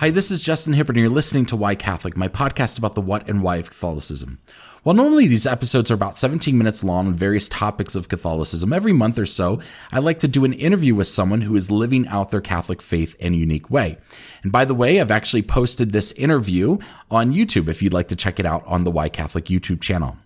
Hi, this is Justin Hibbard, and you're listening to Why Catholic, my podcast about the what and why of Catholicism. While normally these episodes are about 17 minutes long on various topics of Catholicism, every month or so, I like to do an interview with someone who is living out their Catholic faith in a unique way. And by the way, I've actually posted this interview on YouTube if you'd like to check it out on the Why Catholic YouTube channel.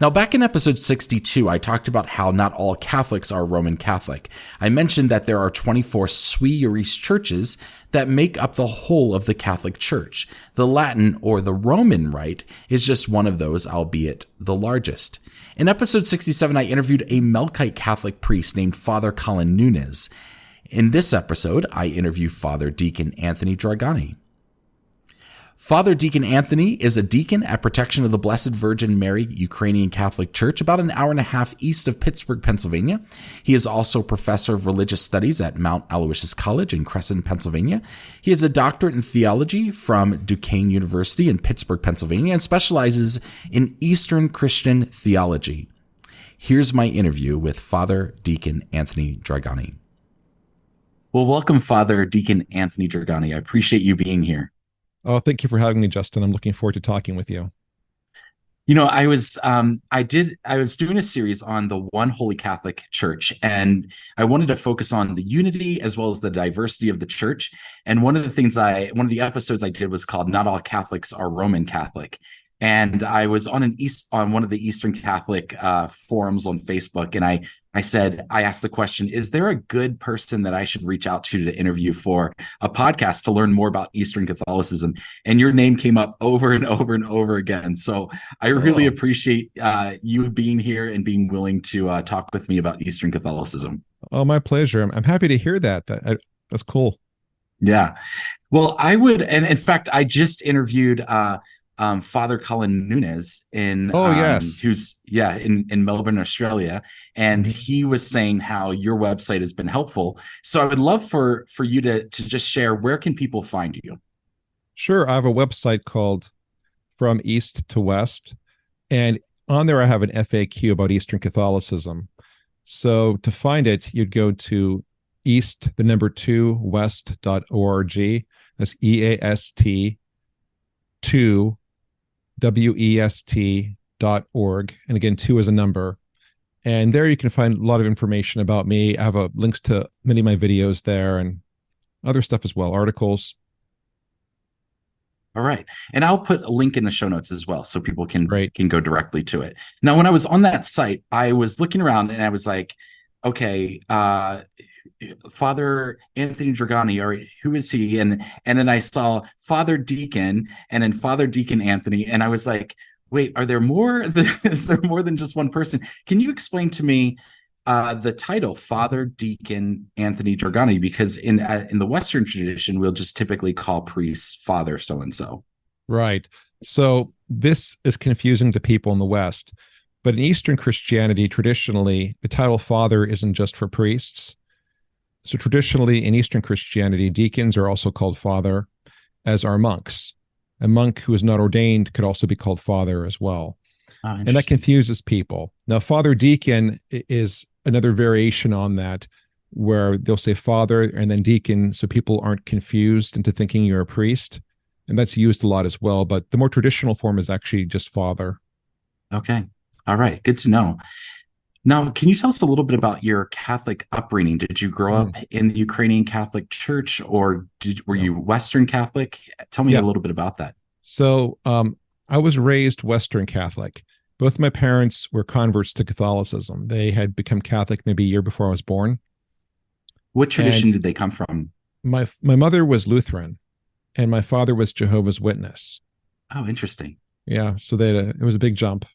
Now, back in episode 62, I talked about how not all Catholics are Roman Catholic. I mentioned that there are 24 sui juris churches that make up the whole of the Catholic Church. The Latin or the Roman Rite is just one of those, albeit the largest. In episode 67, I interviewed a Melkite Catholic priest named Father Colin Nunes. In this episode, I interview Father Deacon Anthony Dragani. Father Deacon Anthony is a deacon at Protection of the Blessed Virgin Mary Ukrainian Catholic Church, about an hour and a half east of Pittsburgh, Pennsylvania. He is also professor of religious studies at Mount Aloysius College in Crescent, Pennsylvania. He has a doctorate in theology from Duquesne University in Pittsburgh, Pennsylvania, and specializes in Eastern Christian theology. Here's my interview with Father Deacon Anthony Dragani. Well, welcome, Father Deacon Anthony Dragani. I appreciate you being here. Oh, thank you for having me, Justin. I'm looking forward to talking with you. You know, I was doing a series on the one Holy Catholic Church, and I wanted to focus on the unity as well as the diversity of the church. And one of the episodes I did was called "Not All Catholics Are Roman Catholic." And I was on one of the Eastern Catholic forums on Facebook, and I asked the question: is there a good person that I should reach out to interview for a podcast to learn more about Eastern Catholicism? And your name came up over and over and over again. So I really appreciate you being here and being willing to talk with me about Eastern Catholicism. Oh, my pleasure. I'm happy to hear that. That's cool. Yeah. Well, and in fact, I just interviewed Father Colin Nunes who's in Melbourne, Australia, and he was saying how your website has been helpful. So I would love for you to just share, where can people find you? Sure. I have a website called From East to West, and on there I have an FAQ about Eastern Catholicism. So to find it, you'd go to west.org. That's EAST 2WEST.org. And again, 2 is a number. And there you can find a lot of information about me. I have links to many of my videos there and other stuff as well, articles. All right. And I'll put a link in the show notes as well, so people can go directly to it. Now, when I was on that site, I was looking around and I was like, okay, Father Anthony Dragani, or who is he? And then I saw Father Deacon and then Father Deacon Anthony, and I was like, wait, are there more? Is there more than just one person? Can you explain to me the title Father Deacon Anthony Dragani? Because in the Western tradition, we'll just typically call priests Father so and so. Right. So this is confusing to people in the West, but in Eastern Christianity, traditionally, the title Father isn't just for priests. So traditionally in Eastern Christianity, deacons are also called father, as are monks. A monk who is not ordained could also be called father as well. And that confuses people. Now, Father Deacon is another variation on that, where they'll say father and then deacon, so people aren't confused into thinking you're a priest. And that's used a lot as well. But the more traditional form is actually just father. Okay. All right. Good to know. Now, can you tell us a little bit about your Catholic upbringing? Did you grow up in the Ukrainian Catholic Church, or were you Western Catholic? Tell me a little bit about that. So I was raised Western Catholic. Both my parents were converts to Catholicism. They had become Catholic maybe a year before I was born. What tradition did they come from? My mother was Lutheran, and my father was Jehovah's Witness. Oh, interesting. Yeah, so it was a big jump.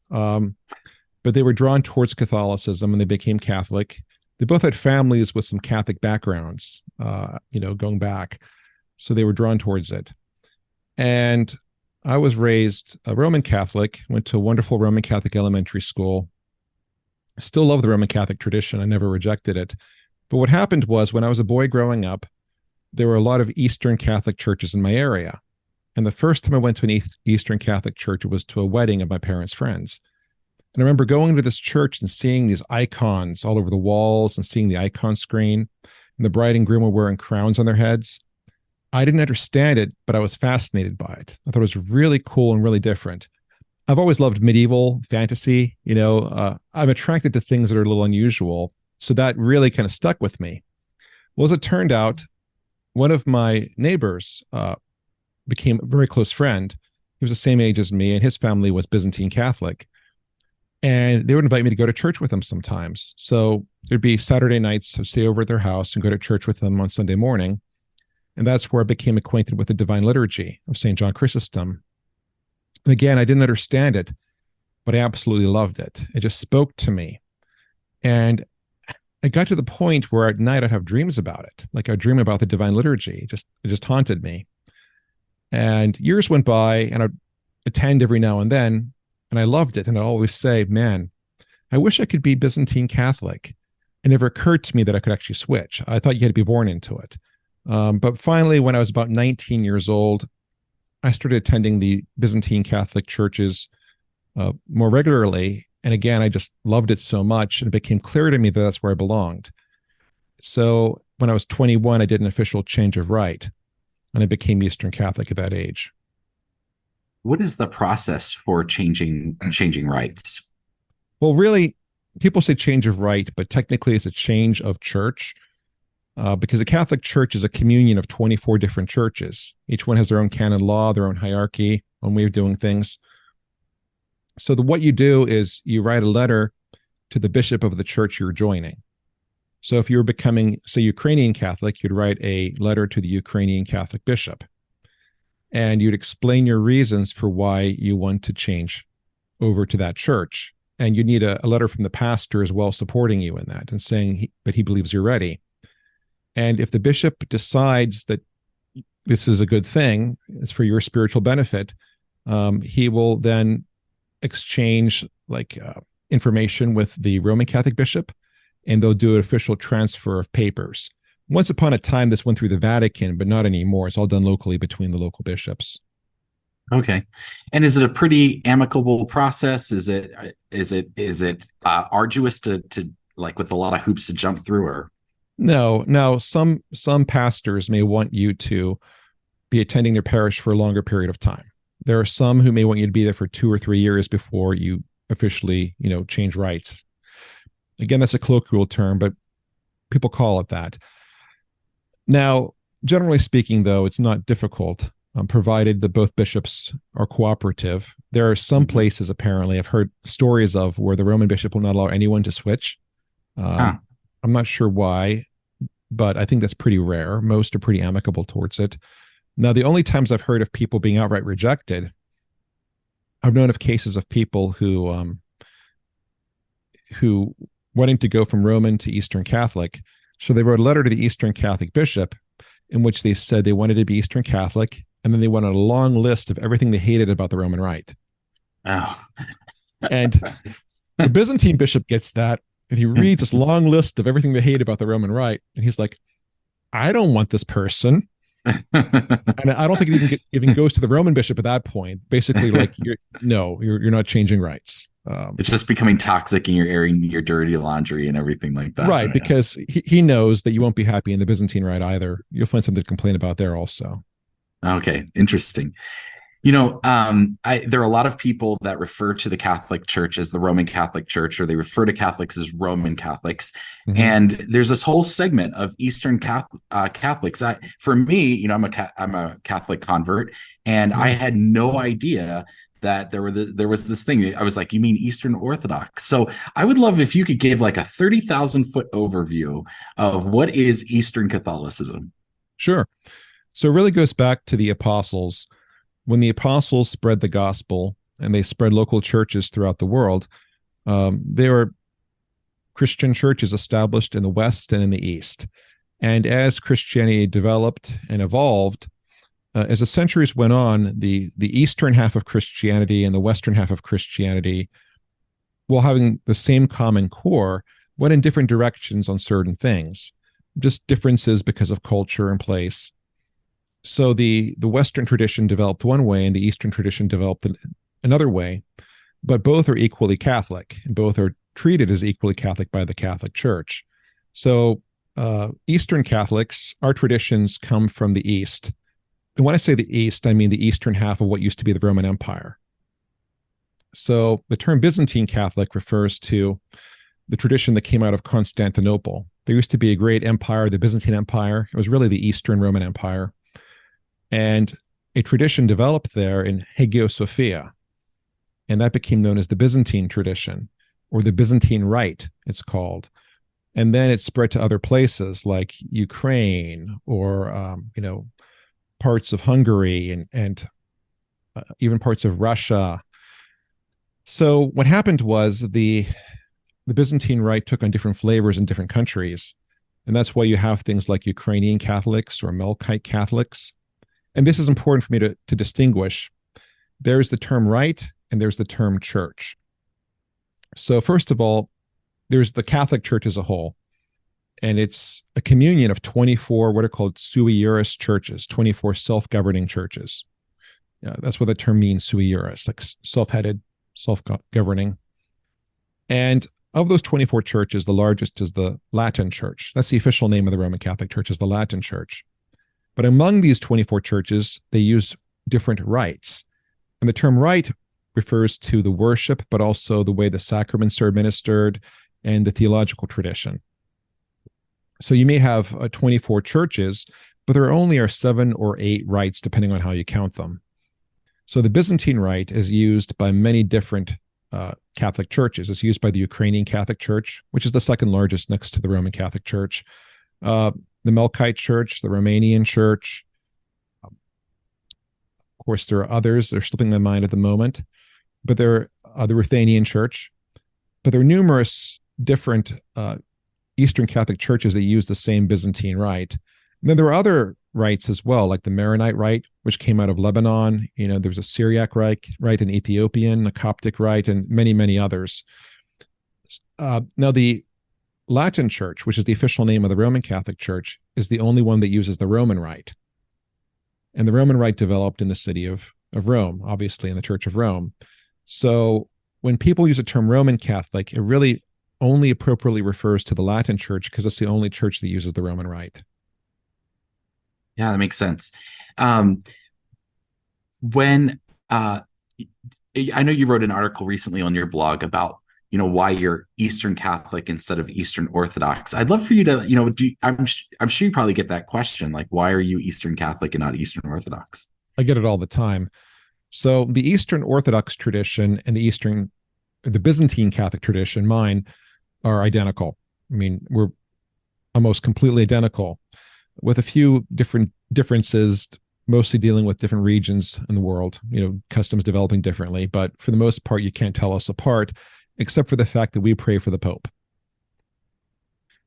But they were drawn towards Catholicism and they became Catholic. They both had families with some Catholic backgrounds, going back. So they were drawn towards it. And I was raised a Roman Catholic, went to a wonderful Roman Catholic elementary school. Still love the Roman Catholic tradition. I never rejected it. But what happened was, when I was a boy growing up, there were a lot of Eastern Catholic churches in my area. And the first time I went to an Eastern Catholic church, it was to a wedding of my parents' friends. And I remember going to this church and seeing these icons all over the walls and seeing the icon screen. And the bride and groom were wearing crowns on their heads. I didn't understand it, but I was fascinated by it. I thought it was really cool and really different. I've always loved medieval fantasy. I'm attracted to things that are a little unusual. So that really kind of stuck with me. Well, as it turned out, one of my neighbors became a very close friend. He was the same age as me, and his family was Byzantine Catholic. And they would invite me to go to church with them sometimes. So there'd be Saturday nights, I'd stay over at their house and go to church with them on Sunday morning. And that's where I became acquainted with the Divine Liturgy of St. John Chrysostom. And again, I didn't understand it, but I absolutely loved it. It just spoke to me. And I got to the point where at night I'd have dreams about it. Like I'd dream about the Divine Liturgy. It just haunted me. And years went by, and I'd attend every now and then, and I loved it. And I'd always say, man, I wish I could be Byzantine Catholic. It never occurred to me that I could actually switch. I thought you had to be born into it. But finally, when I was about 19 years old, I started attending the Byzantine Catholic churches more regularly. And again, I just loved it so much, and it became clear to me that that's where I belonged. So when I was 21, I did an official change of rite, and I became Eastern Catholic at that age. What is the process for changing rites? Well, really, people say change of rite, but technically it's a change of church. Because the Catholic Church is a communion of 24 different churches. Each one has their own canon law, their own hierarchy, own way of doing things. So what you do is you write a letter to the bishop of the church you're joining. So if you're becoming, say, Ukrainian Catholic, you'd write a letter to the Ukrainian Catholic bishop. And you'd explain your reasons for why you want to change over to that church. And you need a letter from the pastor as well supporting you in that and saying that he believes you're ready. And if the bishop decides that this is a good thing, it's for your spiritual benefit, he will then exchange information with the Roman Catholic bishop, and they'll do an official transfer of papers. Once upon a time, this went through the Vatican, but not anymore. It's all done locally between the local bishops. Okay. And is it a pretty amicable process? Is it arduous to like with a lot of hoops to jump through, or? No. Now, some pastors may want you to be attending their parish for a longer period of time. There are some who may want you to be there for 2 or 3 years before you officially, change rites. Again, that's a colloquial term, but people call it that. Now, generally speaking, though, it's not difficult, provided that both bishops are cooperative. There are some places, apparently, I've heard stories of where the Roman bishop will not allow anyone to switch. I'm not sure why, but I think that's pretty rare. Most are pretty amicable towards it. Now, the only times I've heard of people being outright rejected, I've known of cases of people who wanting to go from Roman to Eastern Catholic. So they wrote a letter to the Eastern Catholic bishop in which they said they wanted to be Eastern Catholic, and then they went on a long list of everything they hated about the Roman Rite. Oh. And the Byzantine bishop gets that, and he reads this long list of everything they hate about the Roman Rite, and he's like, I don't want this person. And I don't think it even goes to the Roman bishop at that point. Basically, like, you're not changing rites. It's just becoming toxic, and you're airing your dirty laundry and everything like that. Right, because he knows that you won't be happy in the Byzantine Rite either. You'll find something to complain about there also. Okay, interesting. There are a lot of people that refer to the Catholic Church as the Roman Catholic Church, or they refer to Catholics as Roman Catholics. Mm-hmm. And there's this whole segment of Eastern Catholics. For me, I'm a Catholic convert, and I had no idea that there was this thing. I was like, you mean Eastern Orthodox? So I would love if you could give like a 30,000 foot overview of what is Eastern Catholicism. Sure. So it really goes back to the apostles. When the apostles spread the gospel and they spread local churches throughout the world, there were Christian churches established in the West and in the East. And as Christianity developed and evolved, as the centuries went on, the eastern half of Christianity and the western half of Christianity, while having the same common core, went in different directions on certain things, just differences because of culture and place. So the Western tradition developed one way and the Eastern tradition developed another way, but both are equally Catholic, and both are treated as equally Catholic by the Catholic Church. So Eastern Catholics, our traditions come from the East. And when I say the East, I mean the eastern half of what used to be the Roman Empire. So the term Byzantine Catholic refers to the tradition that came out of Constantinople. There used to be a great empire, the Byzantine Empire. It was really the Eastern Roman Empire. And a tradition developed there in Hagia Sophia. And that became known as the Byzantine tradition, or the Byzantine Rite, it's called. And then it spread to other places like Ukraine, or parts of Hungary, and even parts of Russia. So what happened was the Byzantine Rite took on different flavors in different countries. And that's why you have things like Ukrainian Catholics or Melkite Catholics. And this is important for me to distinguish. There's the term rite and there's the term church. So first of all, there's the Catholic Church as a whole. And it's a communion of 24 what are called sui juris churches, 24 self-governing churches. That's what the term means, sui juris, like self-headed, self-governing. And of those 24 churches, the largest is the Latin Church. That's the official name of the Roman Catholic Church, is the Latin Church. But among these 24 churches, they use different rites. And the term rite refers to the worship, but also the way the sacraments are administered and the theological tradition. So you may have 24 churches, but there only are 7 or 8 rites, depending on how you count them. So the Byzantine Rite is used by many different Catholic churches. It's used by the Ukrainian Catholic Church, which is the second largest next to the Roman Catholic Church. The Melkite Church, the Romanian Church. Of course, there are others. They're slipping my mind at the moment. But there are the Ruthenian Church. But there are numerous different Eastern Catholic churches that use the same Byzantine Rite. And then there are other rites as well, like the Maronite Rite, which came out of Lebanon. There's a Syriac Rite, an Ethiopian, a Coptic Rite, and many, many others. Now, the Latin Church, which is the official name of the Roman Catholic Church, is the only one that uses the Roman Rite. And the Roman Rite developed in the city of Rome, obviously in the Church of Rome. So when people use the term Roman Catholic, it really only appropriately refers to the Latin Church because it's the only church that uses the Roman Rite. Yeah, that makes sense. When I know you wrote an article recently on your blog about why you're Eastern Catholic instead of Eastern Orthodox. I'd love for you to I'm sure you probably get that question, like, why are you Eastern Catholic and not Eastern Orthodox? I get it all the time. So the Eastern Orthodox tradition and the Byzantine Catholic tradition, mine, are identical. I mean, we're almost completely identical, with a few different differences, mostly dealing with different regions in the world, customs developing differently. But for the most part, you can't tell us apart, except for the fact that we pray for the Pope.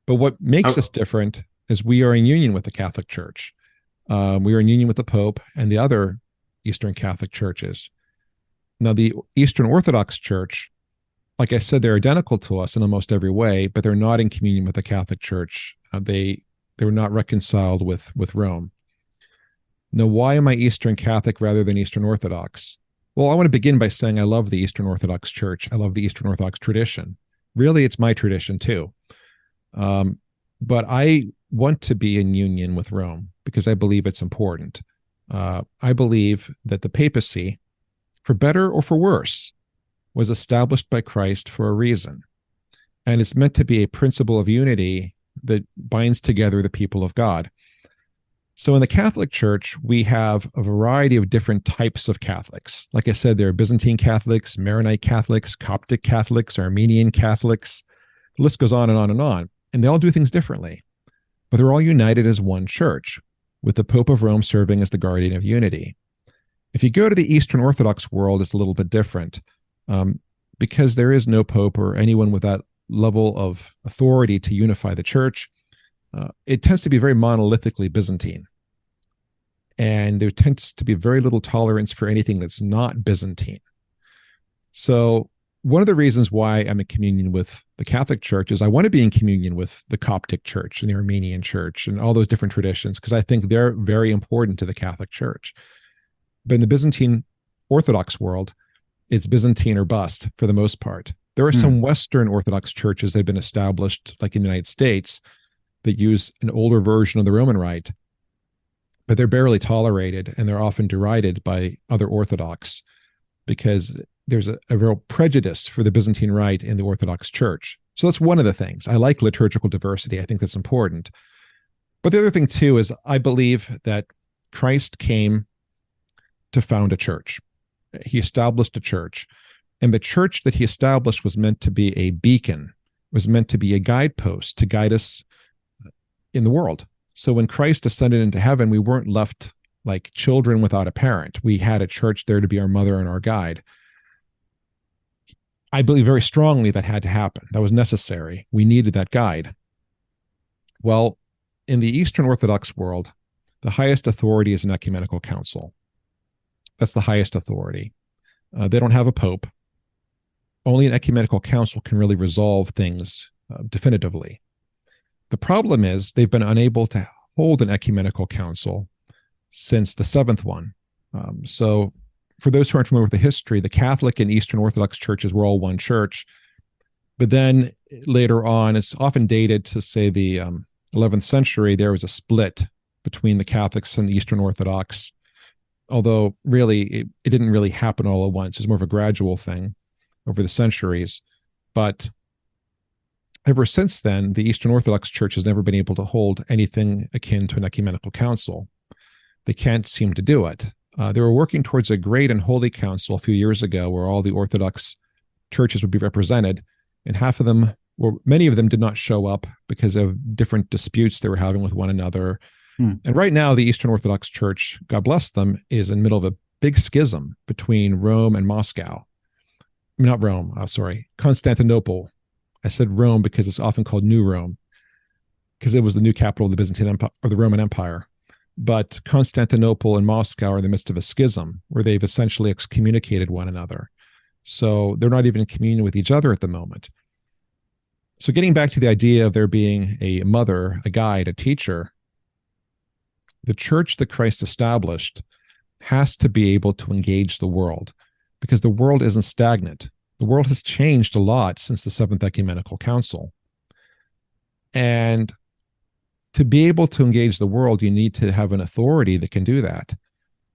But what makes us different is we are in union with the Catholic Church. We are in union with the Pope and the other Eastern Catholic churches. Now, the Eastern Orthodox Church, like I said, they're identical to us in almost every way, but they're not in communion with the Catholic Church. They were not reconciled with Rome. Now, why am I Eastern Catholic rather than Eastern Orthodox? Well, I want to begin by saying I love the Eastern Orthodox Church. I love the Eastern Orthodox tradition. Really, it's my tradition too. But I want to be in union with Rome because I believe it's important. I believe that the papacy, for better or for worse, was established by Christ for a reason. And it's meant to be a principle of unity that binds together the people of God. So in the Catholic Church, we have a variety of different types of Catholics. Like I said, there are Byzantine Catholics, Maronite Catholics, Coptic Catholics, Armenian Catholics. The list goes on and on and on. And they all do things differently. But they're all united as one church, with the Pope of Rome serving as the guardian of unity. If you go to the Eastern Orthodox world, it's a little bit different. Because there is no Pope or anyone with that level of authority to unify the church, it tends to be very monolithically Byzantine. And there tends to be very little tolerance for anything that's not Byzantine. So one of the reasons why I'm in communion with the Catholic Church is I want to be in communion with the Coptic Church and the Armenian Church and all those different traditions, because I think they're very important to the Catholic Church. But in the Byzantine Orthodox world, it's Byzantine or bust for the most part. There are some Western Orthodox churches that have been established, like in the United States, that use an older version of the Roman Rite. but they're barely tolerated, and they're often derided by other Orthodox because there's a real prejudice for the Byzantine Rite in the Orthodox Church. So that's one of the things. I like liturgical diversity. I think that's important. But the other thing, too, is I believe that Christ came to found a church. He established a church. And the church that he established was meant to be a beacon, was meant to be a guidepost to guide us in the world. So when Christ ascended into heaven, we weren't left like children without a parent. We had a church there to be our mother and our guide. I believe very strongly that had to happen. That was necessary. We needed that guide. Well, in the Eastern Orthodox world, the highest authority is an ecumenical council. That's the highest authority. They don't have a pope. Only an ecumenical council can really resolve things definitively. The problem is they've been unable to hold an ecumenical council since the seventh one. So for those who aren't familiar with the history, the Catholic and Eastern Orthodox churches were all one church. But then later on, it's often dated to, say, the 11th century, there was a split between the Catholics and the Eastern Orthodox, although really it didn't really happen all at once. It was more of a gradual thing over the centuries. But ever since then, the Eastern Orthodox Church has never been able to hold anything akin to an ecumenical council. They can't seem to do it. They were working towards a great and holy council a few years ago where all the Orthodox churches would be represented, and many of them did not show up because of different disputes they were having with one another. And right now, the Eastern Orthodox Church, God bless them, is in the middle of a big schism between Rome and Moscow. Not Rome, Constantinople. I said Rome because it's often called New Rome, because it was the new capital of the Byzantine Empire, or the Roman Empire. But Constantinople and Moscow are in the midst of a schism where they've essentially excommunicated one another. So they're not even in communion with each other at the moment. So getting back to the idea of there being a mother, a guide, a teacher, the church that Christ established has to be able to engage the world, because the world isn't stagnant. The world has changed a lot since the Seventh Ecumenical Council. And to be able to engage the world, you need to have an authority that can do that.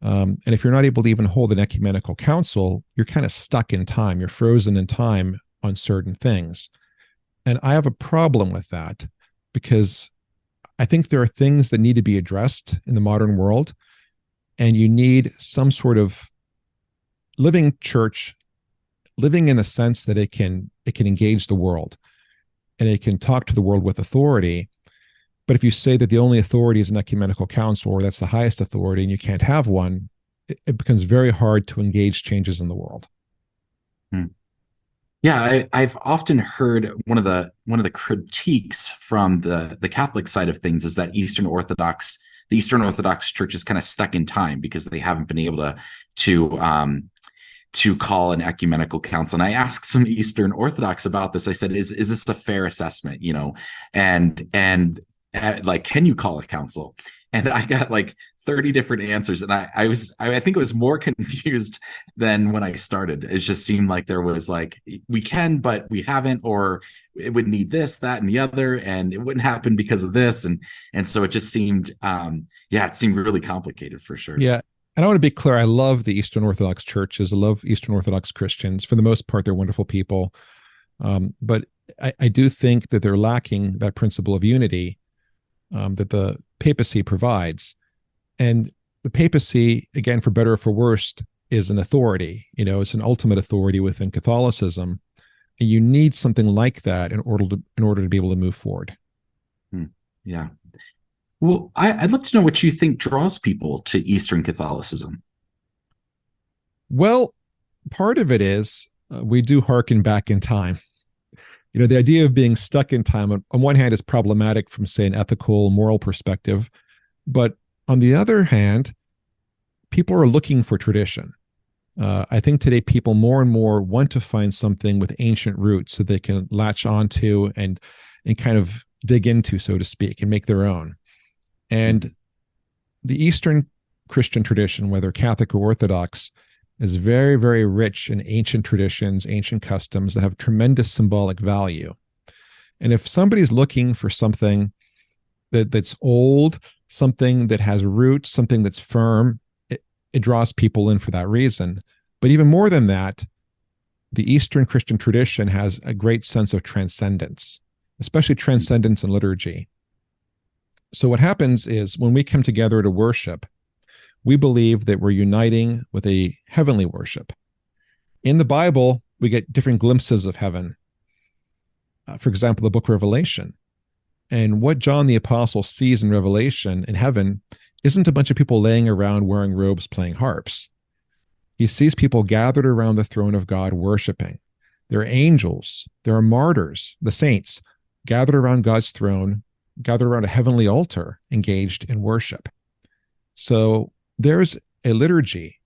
And if you're not able to even hold an ecumenical council, you're kind of stuck in time. You're frozen in time on certain things. And I have a problem with that, because I think there are things that need to be addressed in the modern world, and you need some sort of living church, living in the sense that it can engage the world and it can talk to the world with authority. But if you say that the only authority is an ecumenical council, or that's the highest authority, and you can't have one, it becomes very hard to engage changes in the world. Yeah, I've often heard one of the critiques from the Catholic side of things is that the Eastern Orthodox Church is kind of stuck in time because they haven't been able to call an ecumenical council. And I asked some Eastern Orthodox about this. I said, is this a fair assessment? And like, can you call a council? And I got like 30 different answers. And I think it was more confused than when I started. It just seemed like there was like, we can, but we haven't, or it would need this, that, and the other, and it wouldn't happen because of this. And so it just seemed, it seemed really complicated for sure. Yeah. And I want to be clear, I love the Eastern Orthodox churches. I love Eastern Orthodox Christians. For the most part, they're wonderful people. But I do think that they're lacking that principle of unity that the papacy provides. And the papacy, again, for better or for worse, is an authority. It's an ultimate authority within Catholicism. And you need something like that in order to be able to move forward. Yeah. Well, I'd love to know what you think draws people to Eastern Catholicism. Well, part of it is we do hearken back in time. The idea of being stuck in time, on one hand, is problematic from, say, an ethical, moral perspective. But on the other hand, people are looking for tradition. I think today people more and more want to find something with ancient roots that they can latch onto and kind of dig into, so to speak, and make their own. And the Eastern Christian tradition, whether Catholic or Orthodox, is very, very rich in ancient traditions, ancient customs that have tremendous symbolic value. And if somebody's looking for something that's old something that has roots, something that's firm. It draws people in for that reason. But even more than that, the Eastern Christian tradition has a great sense of transcendence, especially transcendence in liturgy. So what happens is when we come together to worship, we believe that we're uniting with a heavenly worship. In the Bible, we get different glimpses of heaven. For example, the book of Revelation. And what John the Apostle sees in Revelation in heaven isn't a bunch of people laying around wearing robes playing harps. He sees people gathered around the throne of God worshiping. There are angels, there are martyrs, the saints, gathered around God's throne, gathered around a heavenly altar, engaged in worship. So there's a liturgy,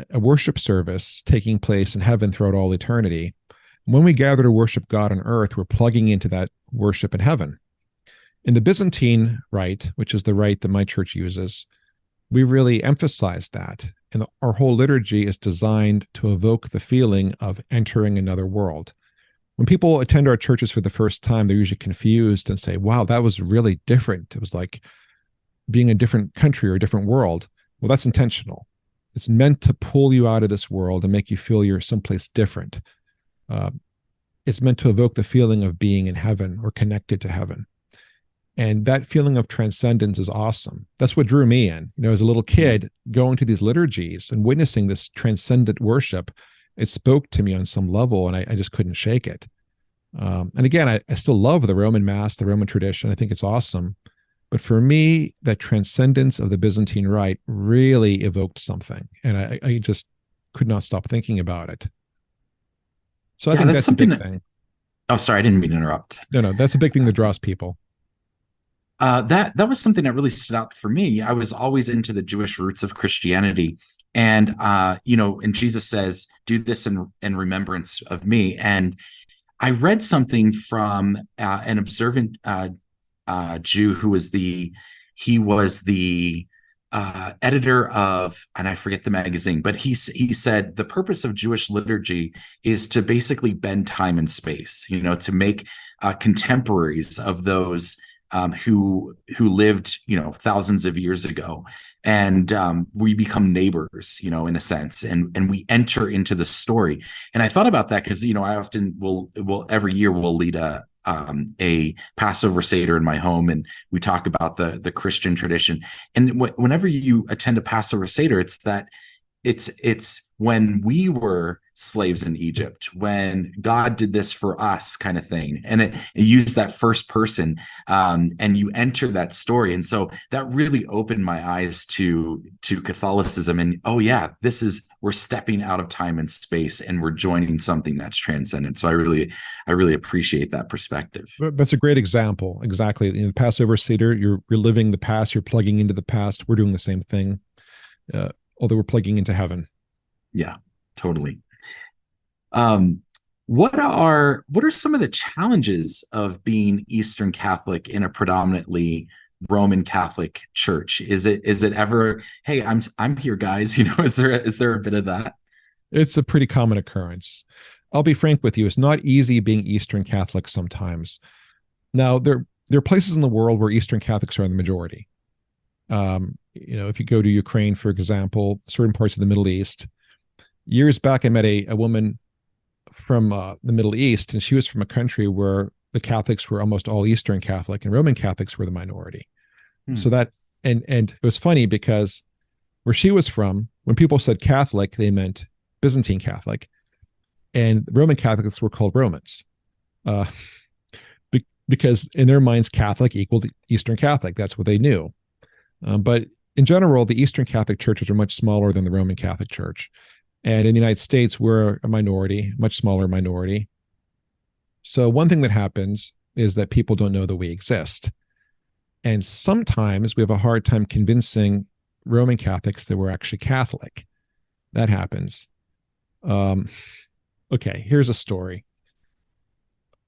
a worship service taking place in heaven throughout all eternity. When we gather to worship God on earth, we're plugging into that worship in heaven. In the Byzantine rite, which is the rite that my church uses, we really emphasize that. And our whole liturgy is designed to evoke the feeling of entering another world. When people attend our churches for the first time, they're usually confused and say, wow, that was really different. It was like being in a different country or a different world. Well, that's intentional. It's meant to pull you out of this world and make you feel you're someplace different. It's meant to evoke the feeling of being in heaven or connected to heaven. And that feeling of transcendence is awesome. That's what drew me in. As a little kid, going to these liturgies and witnessing this transcendent worship, it spoke to me on some level, and I just couldn't shake it. And again, I still love the Roman Mass, the Roman tradition. I think it's awesome. But for me, that transcendence of the Byzantine rite really evoked something. And I just could not stop thinking about it. So I think that's a big thing. Oh, sorry, I didn't mean to interrupt. No, that's a big thing that draws people. That was something that really stood out for me. I was always into the Jewish roots of Christianity. And, and Jesus says, do this in remembrance of me. And I read something from an observant Jew who was the editor of, and I forget the magazine, but he said the purpose of Jewish liturgy is to basically bend time and space, to make contemporaries of those who lived, thousands of years ago. And we become neighbors, in a sense, and we enter into the story. And I thought about that because, I often will every year we'll lead a Passover Seder in my home, and we talk about the Christian tradition. And whenever you attend a Passover Seder, it's when we were slaves in Egypt, when God did this for us, kind of thing. And it used that first person, and you enter that story. And so that really opened my eyes to Catholicism. And we're stepping out of time and space, and we're joining something that's transcendent. So I really appreciate that perspective. That's a great example. Exactly. In the Passover Seder, you're reliving the past, you're plugging into the past. We're doing the same thing, although we're plugging into heaven. Yeah, totally. What are some of the challenges of being Eastern Catholic in a predominantly Roman Catholic church? Is it ever, hey, I'm here, guys? Is there a bit of that? It's a pretty common occurrence. I'll be frank with you. It's not easy being Eastern Catholic sometimes. Now, there are places in the world where Eastern Catholics are in the majority. If you go to Ukraine, for example, certain parts of the Middle East. Years back, I met a woman from the Middle East, and she was from a country where the Catholics were almost all Eastern Catholic, and Roman Catholics were the minority. So that, and it was funny because where she was from, when people said Catholic, they meant Byzantine Catholic, and Roman Catholics were called Romans, because in their minds, Catholic equaled Eastern Catholic. That's what they knew. But in general, the Eastern Catholic churches are much smaller than the Roman Catholic Church. And in the United States, we're a minority, much smaller minority. So one thing that happens is that people don't know that we exist. And sometimes we have a hard time convincing Roman Catholics that we're actually Catholic. That happens. Okay, here's a story.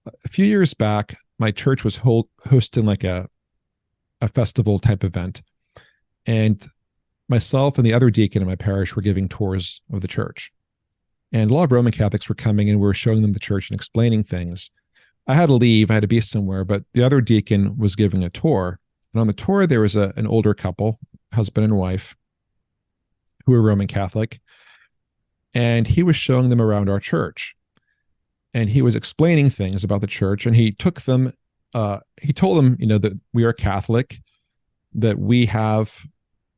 A few years back, my church was hosting like a festival type event. And myself and the other deacon in my parish were giving tours of the church. And a lot of Roman Catholics were coming, and we were showing them the church and explaining things. I had to leave. I had to be somewhere, but the other deacon was giving a tour. And on the tour, there was an older couple, husband and wife, who were Roman Catholic. And he was showing them around our church. And he was explaining things about the church. And he took them, he told them, that we are Catholic, that we have,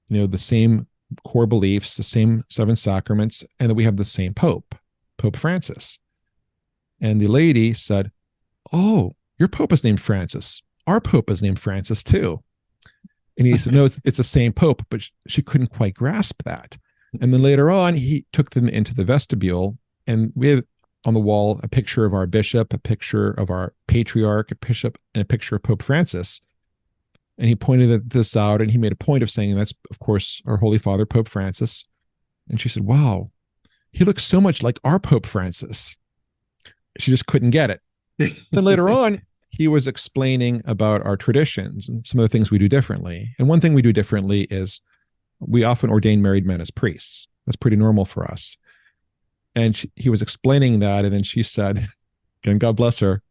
the same core beliefs, the same 7 sacraments, and that we have the same Pope, Pope Francis. And the lady said, "Oh, your Pope is named Francis. Our Pope is named Francis too." And he said, "No, it's the same Pope," but she couldn't quite grasp that. And then later on, he took them into the vestibule, and we had on the wall a picture of our bishop, a picture of our patriarch, a bishop, and a picture of Pope Francis. And he pointed this out, and he made a point of saying, that's, of course, our Holy Father, Pope Francis. And she said, "Wow, he looks so much like our Pope Francis." She just couldn't get it. Then later on, he was explaining about our traditions and some of the things we do differently. And one thing we do differently is we often ordain married men as priests. That's pretty normal for us. And he was explaining that, and then she said, again, God bless her,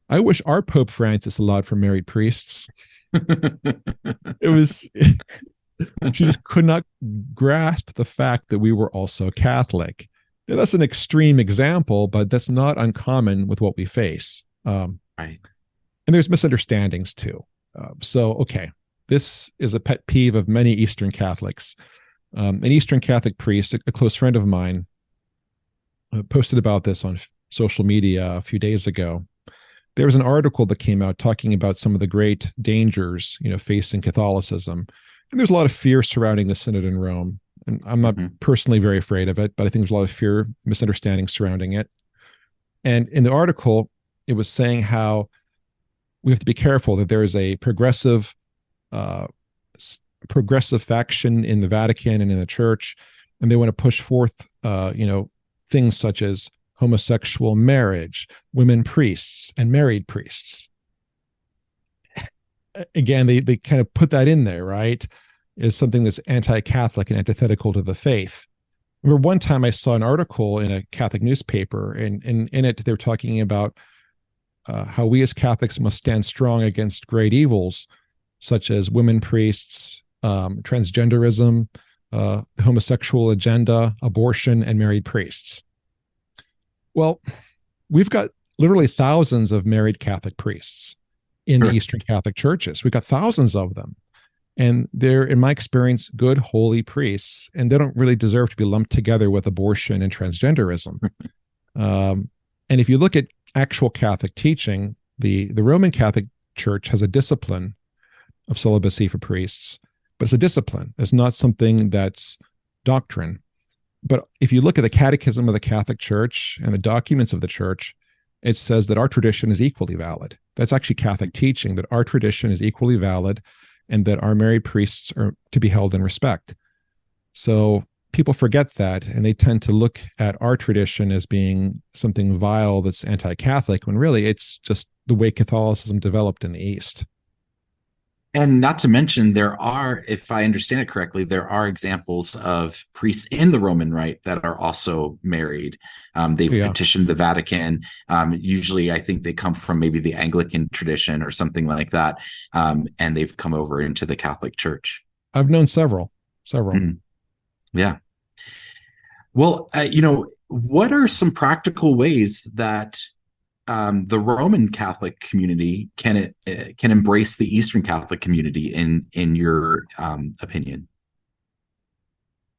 "I wish our Pope Francis allowed for married priests." It was, she just could not grasp the fact that we were also Catholic. Now, that's an extreme example, but that's not uncommon with what we face. Right. And there's misunderstandings too. Okay, this is a pet peeve of many Eastern Catholics. An Eastern Catholic priest, a close friend of mine, posted about this on social media a few days ago. There was an article that came out talking about some of the great dangers, facing Catholicism. And there's a lot of fear surrounding the Synod in Rome. And I'm not personally very afraid of it, but I think there's a lot of fear, misunderstanding surrounding it. And in the article, it was saying how we have to be careful that there is a progressive faction in the Vatican and in the church, and they want to push forth, things such as homosexual marriage, women priests, and married priests. Again, they kind of put that in there, right? Is something that's anti-Catholic and antithetical to the faith. I remember one time I saw an article in a Catholic newspaper, and in it they were talking about how we as Catholics must stand strong against great evils, such as women priests, transgenderism, the homosexual agenda, abortion, and married priests. Well, we've got literally thousands of married Catholic priests in the Eastern Catholic churches. We've got thousands of them. And they're, in my experience, good, holy priests, and they don't really deserve to be lumped together with abortion and transgenderism. And if you look at actual Catholic teaching, the Roman Catholic Church has a discipline of celibacy for priests, but it's a discipline. It's not something that's doctrine. But if you look at the Catechism of the Catholic Church and the documents of the Church, it says that our tradition is equally valid. That's actually Catholic teaching, that our tradition is equally valid and that our married priests are to be held in respect. So people forget that, and they tend to look at our tradition as being something vile that's anti-Catholic, when really it's just the way Catholicism developed in the East. And not to mention, there are, if I understand it correctly, there are examples of priests in the Roman Rite that are also married. They've petitioned the Vatican. Usually, I think they come from maybe the Anglican tradition or something like that, and they've come over into the Catholic Church. I've known several. Yeah. Well, what are some practical ways that the Roman Catholic community can embrace the Eastern Catholic community in your opinion?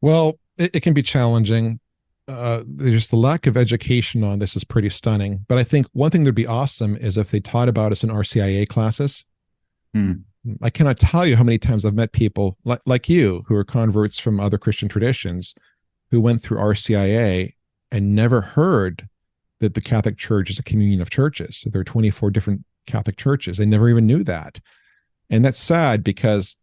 Well, it can be challenging. There's the lack of education on this is pretty stunning. But I think one thing that'd be awesome is if they taught about us in RCIA classes. I cannot tell you how many times I've met people like you who are converts from other Christian traditions who went through RCIA and never heard that the Catholic Church is a communion of churches. So there are 24 different Catholic churches. They never even knew that. And that's sad because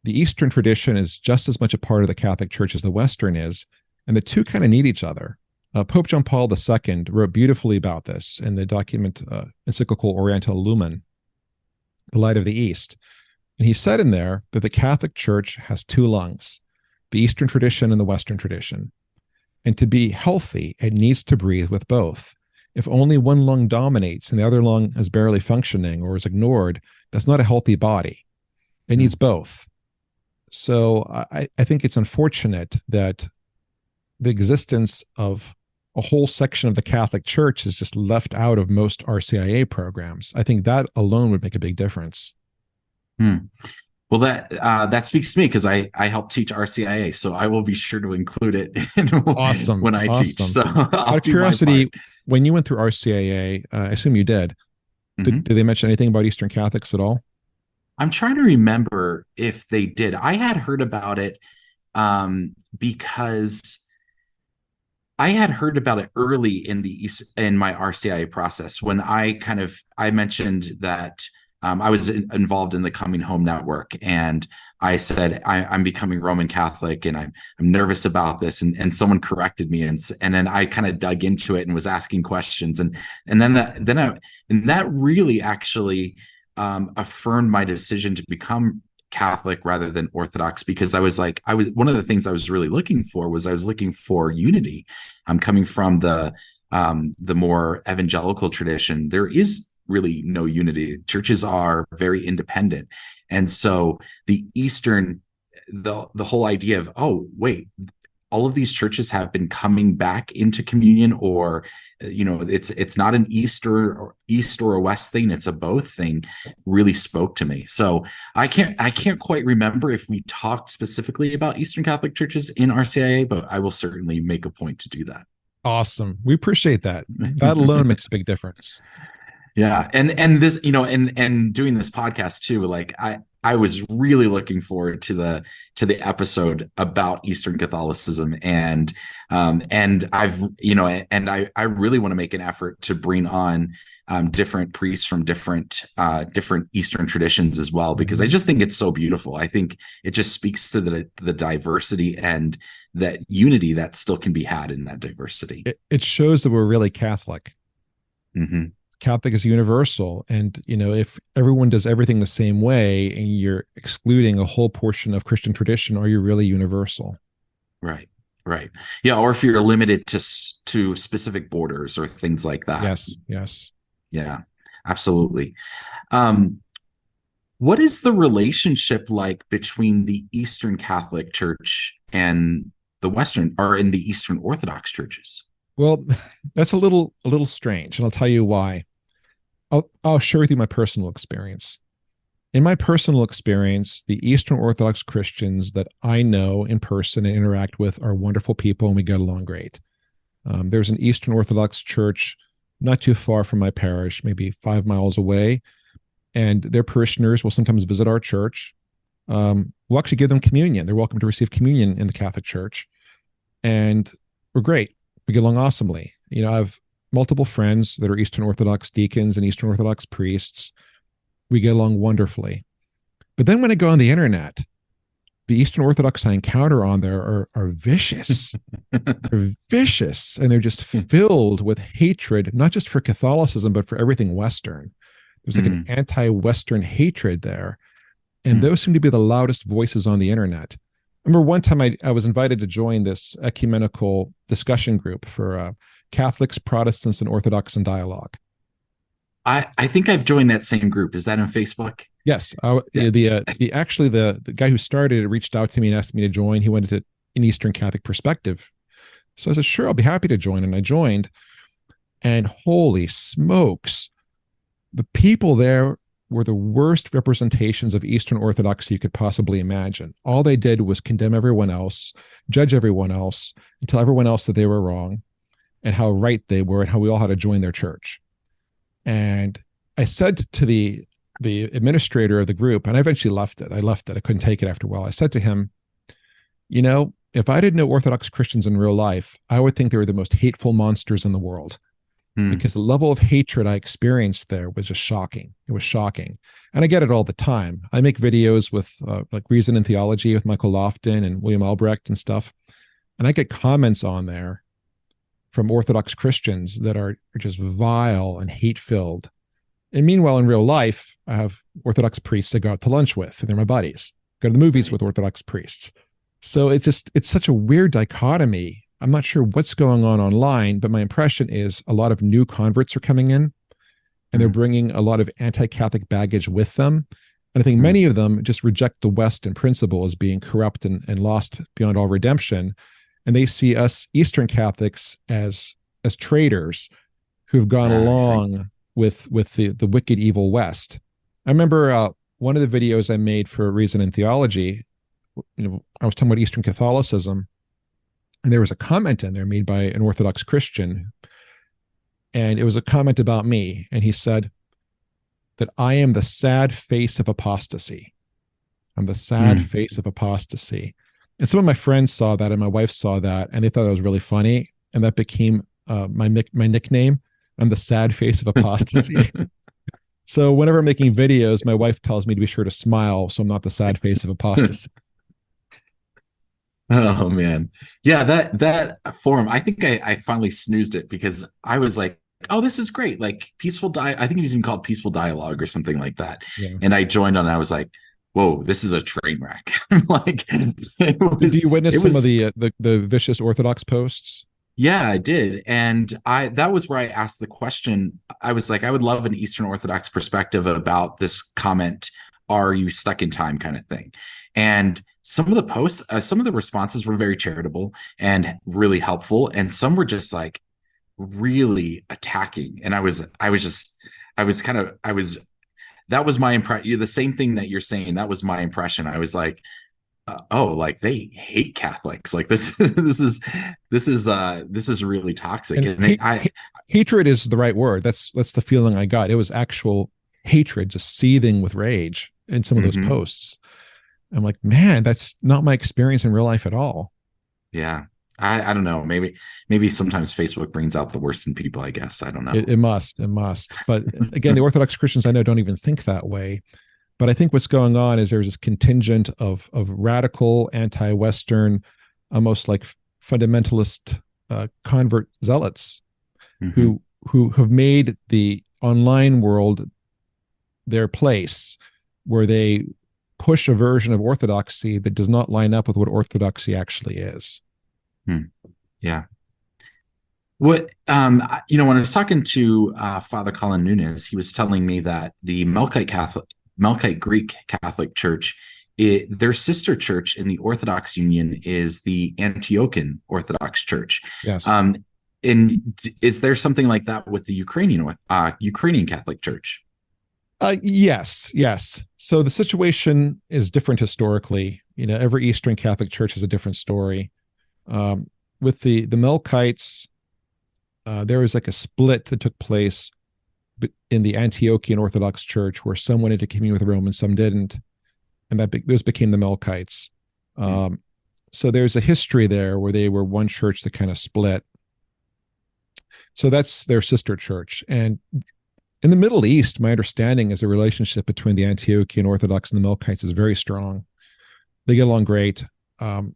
the Eastern tradition is just as much a part of the Catholic Church as the Western is, and the two kind of need each other. Pope John Paul II wrote beautifully about this in the document encyclical Oriental Lumen, the Light of the East. And he said in there that the Catholic Church has two lungs, the Eastern tradition and the Western tradition. And to be healthy, it needs to breathe with both. If only one lung dominates and the other lung is barely functioning or is ignored, that's not a healthy body. It needs both. So I think it's unfortunate that the existence of a whole section of the Catholic Church is just left out of most RCIA programs. I think that alone would make a big difference. Well, that speaks to me because I help teach RCIA, so I will be sure to include it when I teach. So out of curiosity, when you went through RCIA, I assume you did. Did they mention anything about Eastern Catholics at all? I'm trying to remember if they did. I had heard about it because I had heard about it early in my RCIA process when I mentioned that I was involved in the Coming Home Network, and I said I'm becoming Roman Catholic, and I'm nervous about this, and someone corrected me, and then I kind of dug into it and was asking questions, and that really actually affirmed my decision to become Catholic rather than Orthodox, because I was one of the things I was really looking for unity. I'm coming from the more evangelical tradition. There is really no unity. Churches are very independent. And so the whole idea of, oh, wait, all of these churches have been coming back into communion, or, it's not an East or a West thing. It's a both thing, really spoke to me. So I can't quite remember if we talked specifically about Eastern Catholic churches in RCIA, but I will certainly make a point to do that. Awesome. We appreciate that. That alone makes a big difference. Yeah. And this, and doing this podcast too, like I was really looking forward to the episode about Eastern Catholicism, and I've, I really want to make an effort to bring on different priests from different Eastern traditions as well, because I just think it's so beautiful. I think it just speaks to the diversity and that unity that still can be had in that diversity. It shows that we're really Catholic. Mm-hmm. Catholic is universal. And, if everyone does everything the same way and you're excluding a whole portion of Christian tradition, are you really universal? Right. Yeah. Or if you're limited to specific borders or things like that. Yes. Yeah, absolutely. What is the relationship like between the Eastern Catholic Church and the Western, or in the Eastern Orthodox churches? Well, that's a little strange, and I'll tell you why. I'll share with you my personal experience. In my personal experience, the Eastern Orthodox Christians that I know in person and interact with are wonderful people, and we get along great. There's an Eastern Orthodox church not too far from my parish, maybe 5 miles away, and their parishioners will sometimes visit our church. We'll actually give them communion. They're welcome to receive communion in the Catholic Church, and we're great. We get along awesomely. I have multiple friends that are Eastern Orthodox deacons and Eastern Orthodox priests. We get along wonderfully. But then when I go on the internet, the Eastern Orthodox I encounter on there are vicious. They're vicious, and they're just filled with hatred, not just for Catholicism, but for everything Western. There's like an anti-Western hatred there. And those seem to be the loudest voices on the internet. I remember one time I was invited to join this ecumenical discussion group for Catholics, Protestants, and Orthodox in Dialogue. I think I've joined that same group. Is that on Facebook? Yes. The guy who started it reached out to me and asked me to join. He wanted an Eastern Catholic perspective. So I said, sure, I'll be happy to join. And I joined. And holy smokes, the people there were the worst representations of Eastern Orthodoxy you could possibly imagine. All they did was condemn everyone else, judge everyone else, and tell everyone else that they were wrong and how right they were and how we all had to join their church. And I said to the administrator of the group, and I eventually left it. I couldn't take it after a while. I said to him, if I didn't know Orthodox Christians in real life, I would think they were the most hateful monsters in the world. Because the level of hatred I experienced there was just shocking. It was shocking. And I get it all the time. I make videos with like Reason and Theology with Michael Lofton and William Albrecht and stuff. And I get comments on there from Orthodox Christians that are just vile and hate-filled. And meanwhile, in real life, I have Orthodox priests I go out to lunch with, and they're my buddies. Go to the movies with Orthodox priests. So it's such a weird dichotomy. I'm not sure what's going on online, but my impression is a lot of new converts are coming in, and they're bringing a lot of anti-Catholic baggage with them. And I think many of them just reject the West in principle as being corrupt and lost beyond all redemption. And they see us Eastern Catholics as traitors who've gone along with the wicked, evil West. I remember one of the videos I made for Reason and Theology, I was talking about Eastern Catholicism, and there was a comment in there made by an Orthodox Christian, and it was a comment about me, and he said that I am the sad face of apostasy. I'm the sad face of apostasy. And some of my friends saw that, and my wife saw that, and they thought it was really funny, and that became my nickname. I'm the sad face of apostasy. So whenever I'm making videos, my wife tells me to be sure to smile so I'm not the sad face of apostasy. Oh man. Yeah, that forum, I think I finally snoozed it because I was like, oh, this is great. Like I think it's even called Peaceful Dialogue or something like that. Yeah. And I joined on, and I was like, whoa, this is a train wreck. Like, did you witness some of the vicious Orthodox posts? Yeah, I did. And that was where I asked the question. I was like, I would love an Eastern Orthodox perspective about this comment, are you stuck in time kind of thing. And some of the posts, some of the responses were very charitable and really helpful. And some were just like really attacking. And that was my impression. The same thing that you're saying, that was my impression. I was like, like they hate Catholics. Like this is really toxic. And hatred is the right word. That's the feeling I got. It was actual hatred, just seething with rage in some of those posts. I'm like, man, that's not my experience in real life at all. Yeah. I don't know. Maybe sometimes Facebook brings out the worst in people, I guess. I don't know. It must. But again, the Orthodox Christians I know don't even think that way. But I think what's going on is there's this contingent of radical, anti-Western, almost like fundamentalist convert zealots who have made the online world their place, where they push a version of orthodoxy that does not line up with what orthodoxy actually is. Yeah. What when I was talking to Father Colin Nunes, he was telling me that the Melkite Greek Catholic Church, their sister church in the Orthodox Union is the Antiochian Orthodox Church. Yes. And is there something like that with the Ukrainian Catholic Church? Yes. So the situation is different historically. Every Eastern Catholic Church has a different story. With the Melkites, there was like a split that took place in the Antiochian Orthodox Church, where some went into communion with Rome and some didn't, and those became the Melkites. So there's a history there where they were one church that kind of split. So that's their sister church. And in the Middle East, my understanding is the relationship between the Antiochian Orthodox and the Melkites is very strong. They get along great. From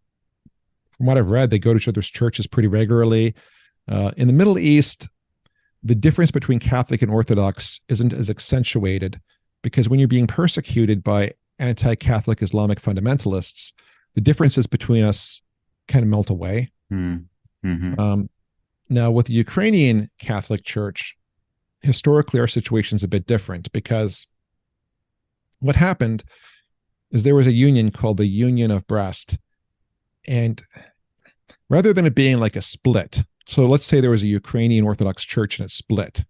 what I've read, they go to each other's churches pretty regularly. In the Middle East, the difference between Catholic and Orthodox isn't as accentuated, because when you're being persecuted by anti-Catholic Islamic fundamentalists, the differences between us kind of melt away. Now, with the Ukrainian Catholic Church, historically, our situation is a bit different, because what happened is there was a union called the Union of Brest. And rather than it being like a split, so let's say there was a Ukrainian Orthodox Church and it split.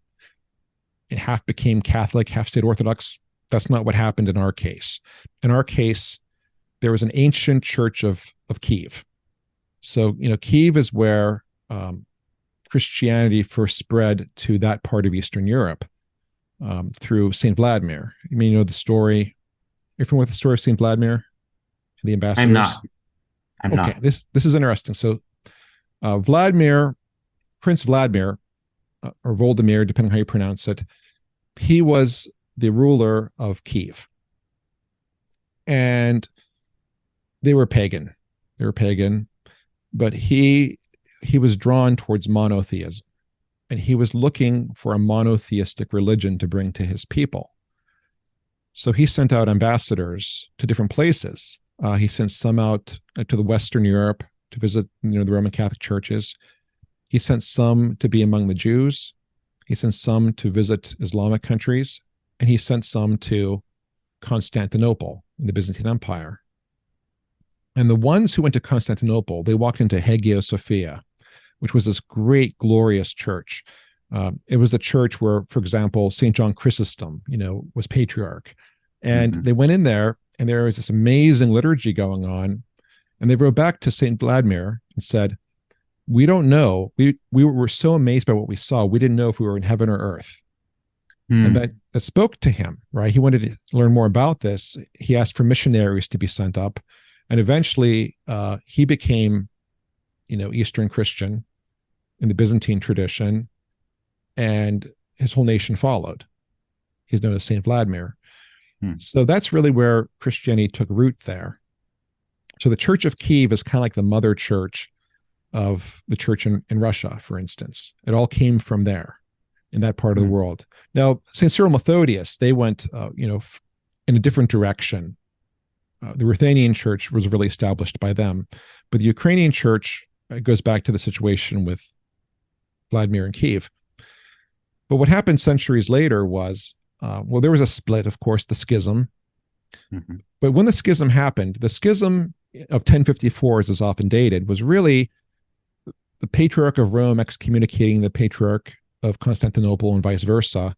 It half became Catholic, half stayed Orthodox. That's not what happened in our case. In our case, there was an ancient church of Kiev. So, Kiev is where Christianity first spread to that part of Eastern Europe through St. Vladimir. You may know the story. You're familiar with the story of St. Vladimir and the ambassadors? I'm not. This is interesting. So Prince Vladimir, or Voldemir, depending on how you pronounce it, he was the ruler of Kiev. And they were pagan. But he was drawn towards monotheism. And he was looking for a monotheistic religion to bring to his people. So he sent out ambassadors to different places. He sent some out to the Western Europe to visit, the Roman Catholic churches. He sent some to be among the Jews. He sent some to visit Islamic countries, and he sent some to Constantinople in the Byzantine Empire. And the ones who went to Constantinople, they walked into Hagia Sophia, which was this great, glorious church. It was the church where, for example, St. John Chrysostom, was patriarch. And they went in there, and there was this amazing liturgy going on. And they wrote back to St. Vladimir and said, we don't know. We were so amazed by what we saw. We didn't know if we were in heaven or earth. And that spoke to him, right? He wanted to learn more about this. He asked for missionaries to be sent up. And eventually he became, Eastern Christian in the Byzantine tradition, and his whole nation followed. He's known as St. Vladimir. So that's really where Christianity took root there. So the Church of Kiev is kind of like the mother church of the church in Russia, for instance. It all came from there, in that part of the world. Now, St. Cyril Methodius, they went, in a different direction. The Ruthenian church was really established by them, but the Ukrainian church goes back to the situation with Vladimir and Kiev. But what happened centuries later was, there was a split, of course, the schism. But when the schism happened, the schism of 1054, as is often dated, was really the Patriarch of Rome excommunicating the Patriarch of Constantinople and vice versa.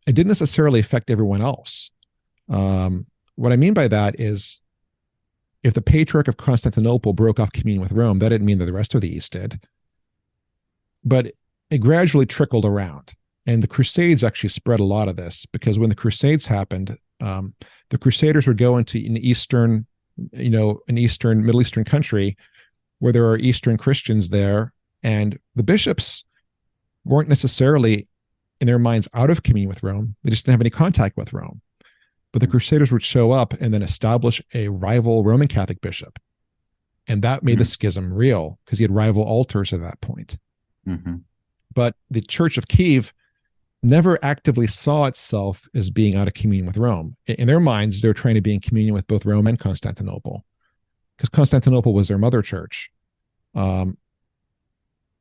It didn't necessarily affect everyone else. What I mean by that is, if the Patriarch of Constantinople broke off communion with Rome, that didn't mean that the rest of the East did. But it gradually trickled around. And the Crusades actually spread a lot of this, because when the Crusades happened, the Crusaders would go into an Eastern, Middle Eastern country where there are Eastern Christians there, and the bishops weren't necessarily, in their minds, out of communion with Rome. They just didn't have any contact with Rome. But the Crusaders would show up and then establish a rival Roman Catholic bishop. And that made the schism real, because you had rival altars at that point. But the Church of Kiev never actively saw itself as being out of communion with Rome. In their minds, they were trying to be in communion with both Rome and Constantinople, because Constantinople was their mother church.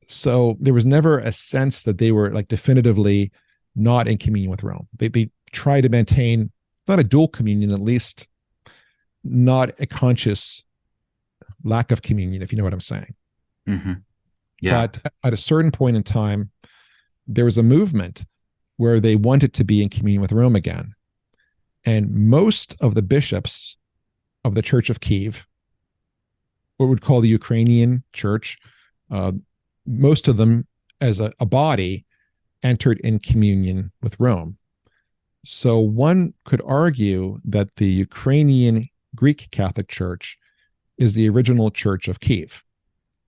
So there was never a sense that they were definitively not in communion with Rome. They tried to maintain not a dual communion, at least not a conscious lack of communion, if you know what I'm saying. Yeah. But at a certain point in time, there was a movement where they wanted to be in communion with Rome again. And most of the bishops of the Church of Kiev, what we'd call the Ukrainian church, most of them as a body entered in communion with Rome. So one could argue that the Ukrainian Greek Catholic Church is the original Church of Kiev.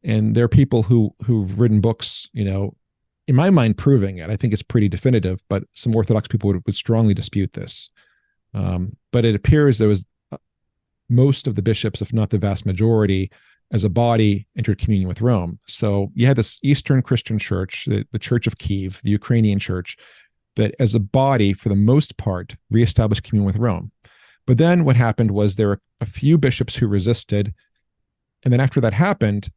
And there are people who've written books, in my mind, proving it. I think it's pretty definitive, but some Orthodox people would strongly dispute this. But it appears there was most of the bishops, if not the vast majority, as a body entered communion with Rome. So you had this Eastern Christian church, the Church of Kiev, the Ukrainian church, that as a body, for the most part, reestablished communion with Rome. But then what happened was there were a few bishops who resisted. And then after that happened,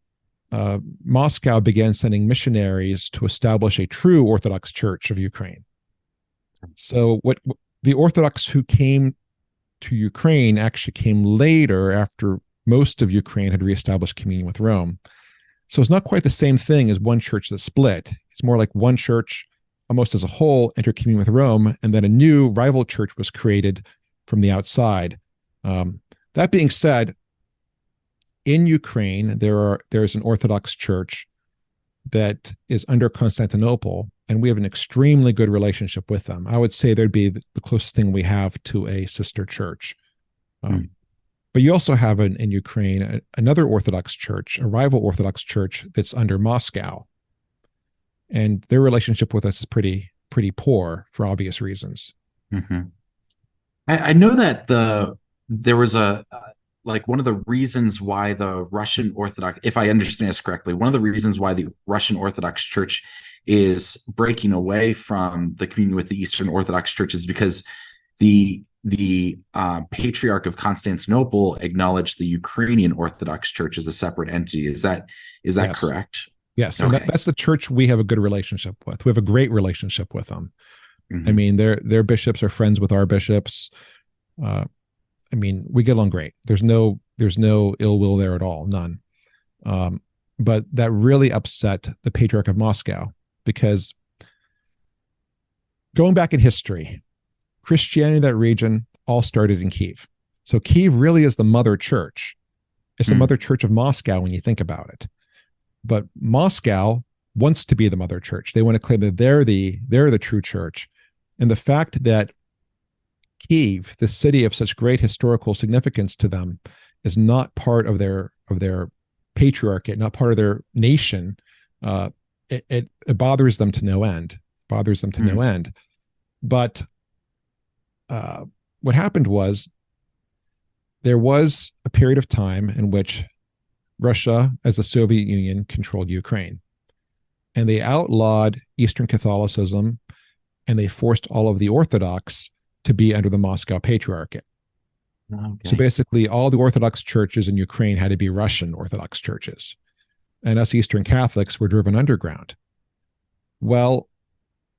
Moscow began sending missionaries to establish a true Orthodox Church of Ukraine. So what the Orthodox who came to Ukraine actually came later, after most of Ukraine had reestablished communion with Rome. So it's not quite the same thing as one church that split. It's more like one church, almost as a whole, entered communion with Rome, and then a new rival church was created from the outside. That being said, in Ukraine, there's an Orthodox church that is under Constantinople, and we have an extremely good relationship with them. I would say they'd be the closest thing we have to a sister church. But you also have in Ukraine another Orthodox church, a rival Orthodox church that's under Moscow, and their relationship with us is pretty poor for obvious reasons. I know that there was one of the reasons why the Russian Orthodox, if I understand this correctly, one of the reasons why the Russian Orthodox Church is breaking away from the communion with the Eastern Orthodox Church is because the Patriarch of Constantinople acknowledged the Ukrainian Orthodox Church as a separate entity. Is that Yes. correct? Yes, Okay. and that's the church we have a good relationship with. We have a great relationship with them. I mean, their bishops are friends with our bishops. I mean, we get along great. There's no ill will there at all, none. But that really upset the Patriarch of Moscow, because going back in history, Christianity in that region all started in Kiev. So Kiev really is the mother church. It's the mother church of Moscow when you think about it. But Moscow wants to be the mother church. They want to claim that they're the true church. And the fact that Kiev, the city of such great historical significance to them, is not part of their patriarchate, not part of their nation, it bothers them to no end. But what happened was, there was a period of time in which Russia, as the Soviet Union, controlled Ukraine. And they outlawed Eastern Catholicism, and they forced all of the Orthodox to be under the Moscow Patriarchate. Okay. So basically, all the Orthodox churches in Ukraine had to be Russian Orthodox churches. And us Eastern Catholics were driven underground. Well,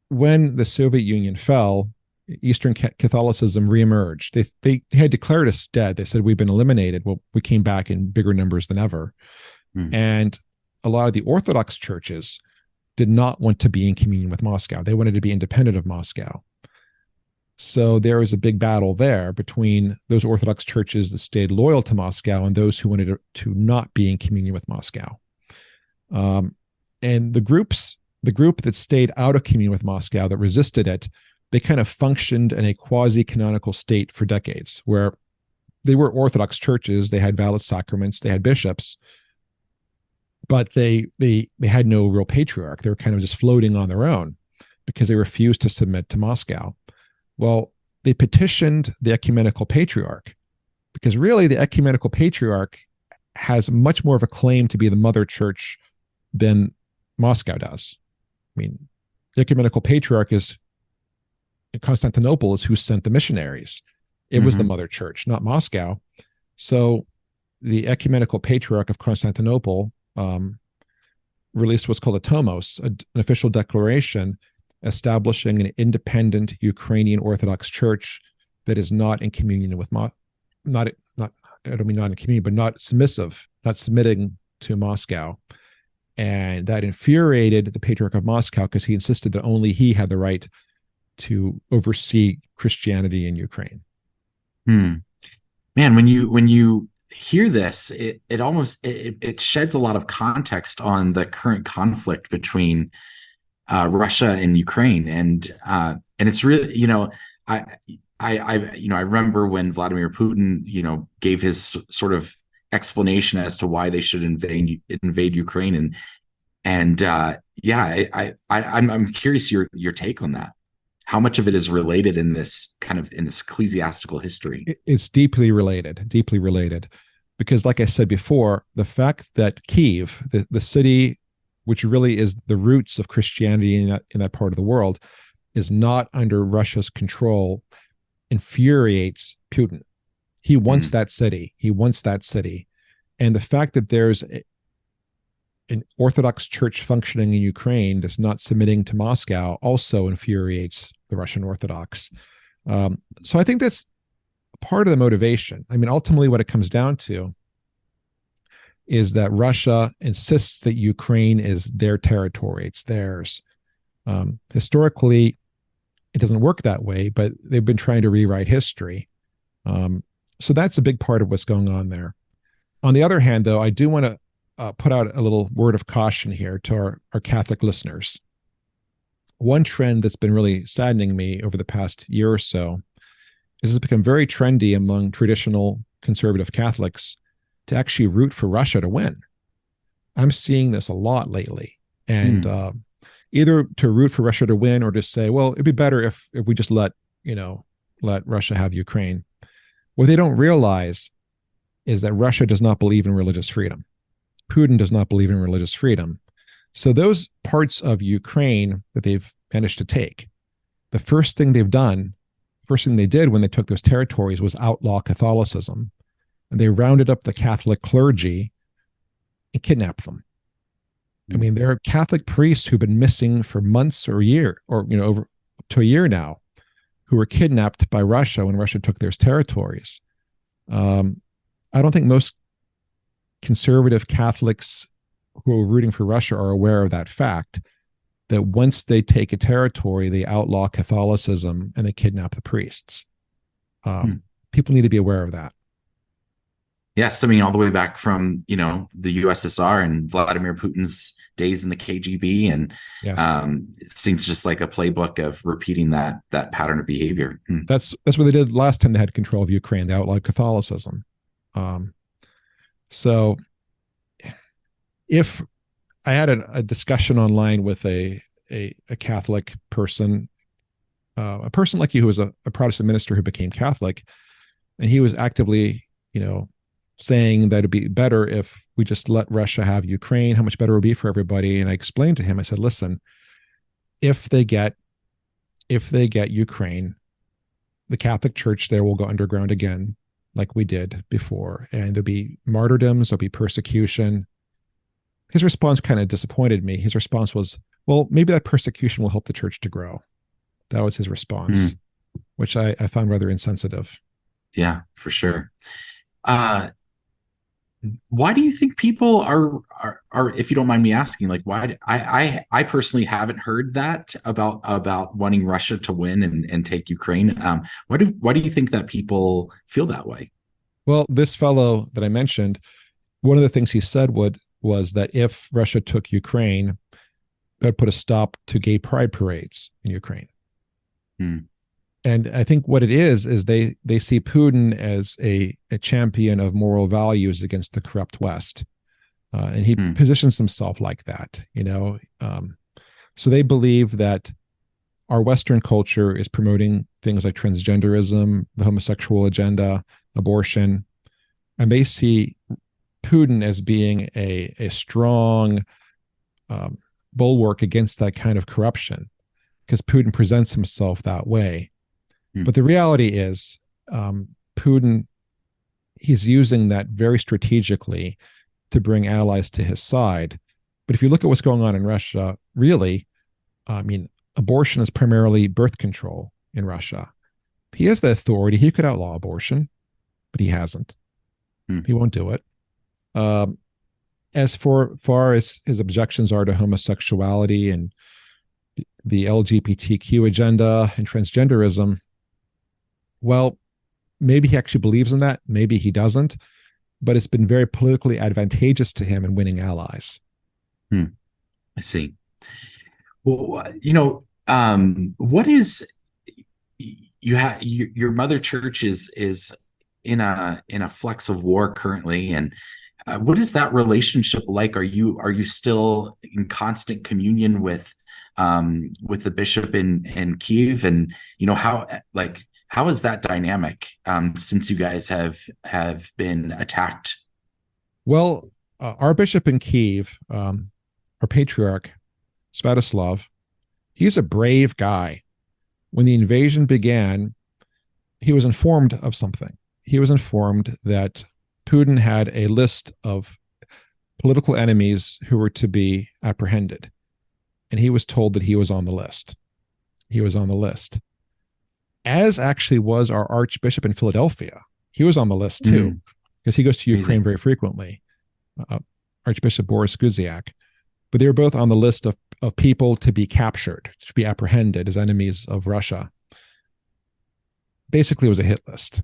when the Soviet Union fell, Eastern Catholicism reemerged. They had declared us dead. They said, we've been eliminated. Well, we came back in bigger numbers than ever. And a lot of the Orthodox churches did not want to be in communion with Moscow. They wanted to be independent of Moscow. So there was a big battle there between those Orthodox churches that stayed loyal to Moscow and those who wanted to not be in communion with Moscow. And the group that stayed out of communion with Moscow, that resisted it, they kind of functioned in a quasi-canonical state for decades, where they were Orthodox churches, they had valid sacraments, they had bishops, but they had no real patriarch. They were kind of just floating on their own because they refused to submit to Moscow. Well, they petitioned the ecumenical patriarch, because really the ecumenical patriarch has much more of a claim to be the mother church than Moscow does. I mean, the ecumenical patriarch is in Constantinople is who sent the missionaries. It was the mother church, not Moscow. So the ecumenical patriarch of Constantinople released what's called a tomos, an official declaration establishing an independent Ukrainian Orthodox Church that is not in communion with not in communion, but not submitting to Moscow. And that infuriated the Patriarch of Moscow, because he insisted that only he had the right to oversee Christianity in Ukraine. Man, when you hear this, it almost sheds a lot of context on the current conflict between Russia and Ukraine, and it's really, I remember when Vladimir Putin, gave his sort of explanation as to why they should invade Ukraine, and I'm curious your take on that. How much of it is related in this ecclesiastical history? It's deeply related, because like I said before, the fact that Kiev, the city, which really is the roots of Christianity in that part of the world, is not under Russia's control, infuriates Putin. He wants that city. And the fact that there's an Orthodox church functioning in Ukraine that's not submitting to Moscow also infuriates the Russian Orthodox. So I think that's part of the motivation. I mean, ultimately what it comes down to is that Russia insists that Ukraine is their territory, it's theirs. Historically, it doesn't work that way, but they've been trying to rewrite history. So that's a big part of what's going on there. On the other hand, though, I do want to put out a little word of caution here to our Catholic listeners. One trend that's been really saddening me over the past year or so is it's become very trendy among traditional conservative Catholics to actually root for Russia to win. I'm seeing this a lot lately. And either to root for Russia to win, or to say, well, it'd be better if we just let Russia have Ukraine. What they don't realize is that Russia does not believe in religious freedom. Putin does not believe in religious freedom. So those parts of Ukraine that they've managed to take, the first thing they did when they took those territories was outlaw Catholicism. And they rounded up the Catholic clergy and kidnapped them. I mean, there are Catholic priests who've been missing for months or a year, or over to a year now, who were kidnapped by Russia when Russia took their territories. I don't think most conservative Catholics who are rooting for Russia are aware of that fact, that once they take a territory, they outlaw Catholicism and they kidnap the priests. People need to be aware of that. Yes, I mean, all the way back from, the USSR and Vladimir Putin's days in the KGB. And Yes. It seems just like a playbook of repeating that pattern of behavior. That's what they did last time they had control of Ukraine. They outlawed Catholicism. So if I had a discussion online with a Catholic person, a person like you who was a Protestant minister who became Catholic, and he was actively, saying that it'd be better if we just let Russia have Ukraine, how much better it would be for everybody. And I explained to him, I said, listen, if they get Ukraine, the Catholic Church there will go underground again, like we did before. And there'll be martyrdoms, there'll be persecution. His response kind of disappointed me. His response was, well, maybe that persecution will help the church to grow. That was his response, which I found rather insensitive. Yeah, for sure. Why do you think people are, if you don't mind me asking, like, why? I personally haven't heard that about wanting Russia to win and take Ukraine. Why do you think that people feel that way? Well, this fellow that I mentioned, one of the things he said was that if Russia took Ukraine, that would put a stop to gay pride parades in Ukraine. And I think what it is they see Putin as a champion of moral values against the corrupt West. And he positions himself like that, So they believe that our Western culture is promoting things like transgenderism, the homosexual agenda, abortion. And they see Putin as being a strong bulwark against that kind of corruption, because Putin presents himself that way. But the reality is, Putin, he's using that very strategically to bring allies to his side. But if you look at what's going on in Russia, really, abortion is primarily birth control in Russia. He has the authority. He could outlaw abortion, but he hasn't. He won't do it. As far as his objections are to homosexuality and the LGBTQ agenda and transgenderism, well, maybe he actually believes in that. Maybe he doesn't. But it's been very politically advantageous to him in winning allies. I see. Well, what is your mother church is in a flux of war currently, and what is that relationship like? Are you still in constant communion with the bishop in Kiev, and how is that dynamic since you guys have been attacked? Well, our bishop in Kiev, our patriarch, Sviatoslav, he's a brave guy. When the invasion began, he was informed of something. He was informed that Putin had a list of political enemies who were to be apprehended. And he was told that he was on the list. He was on the list. As actually was our archbishop in Philadelphia. He was on the list too, because he goes to Ukraine very frequently, Archbishop Boris Guziak. But they were both on the list of people to be captured, to be apprehended as enemies of Russia. Basically, it was a hit list.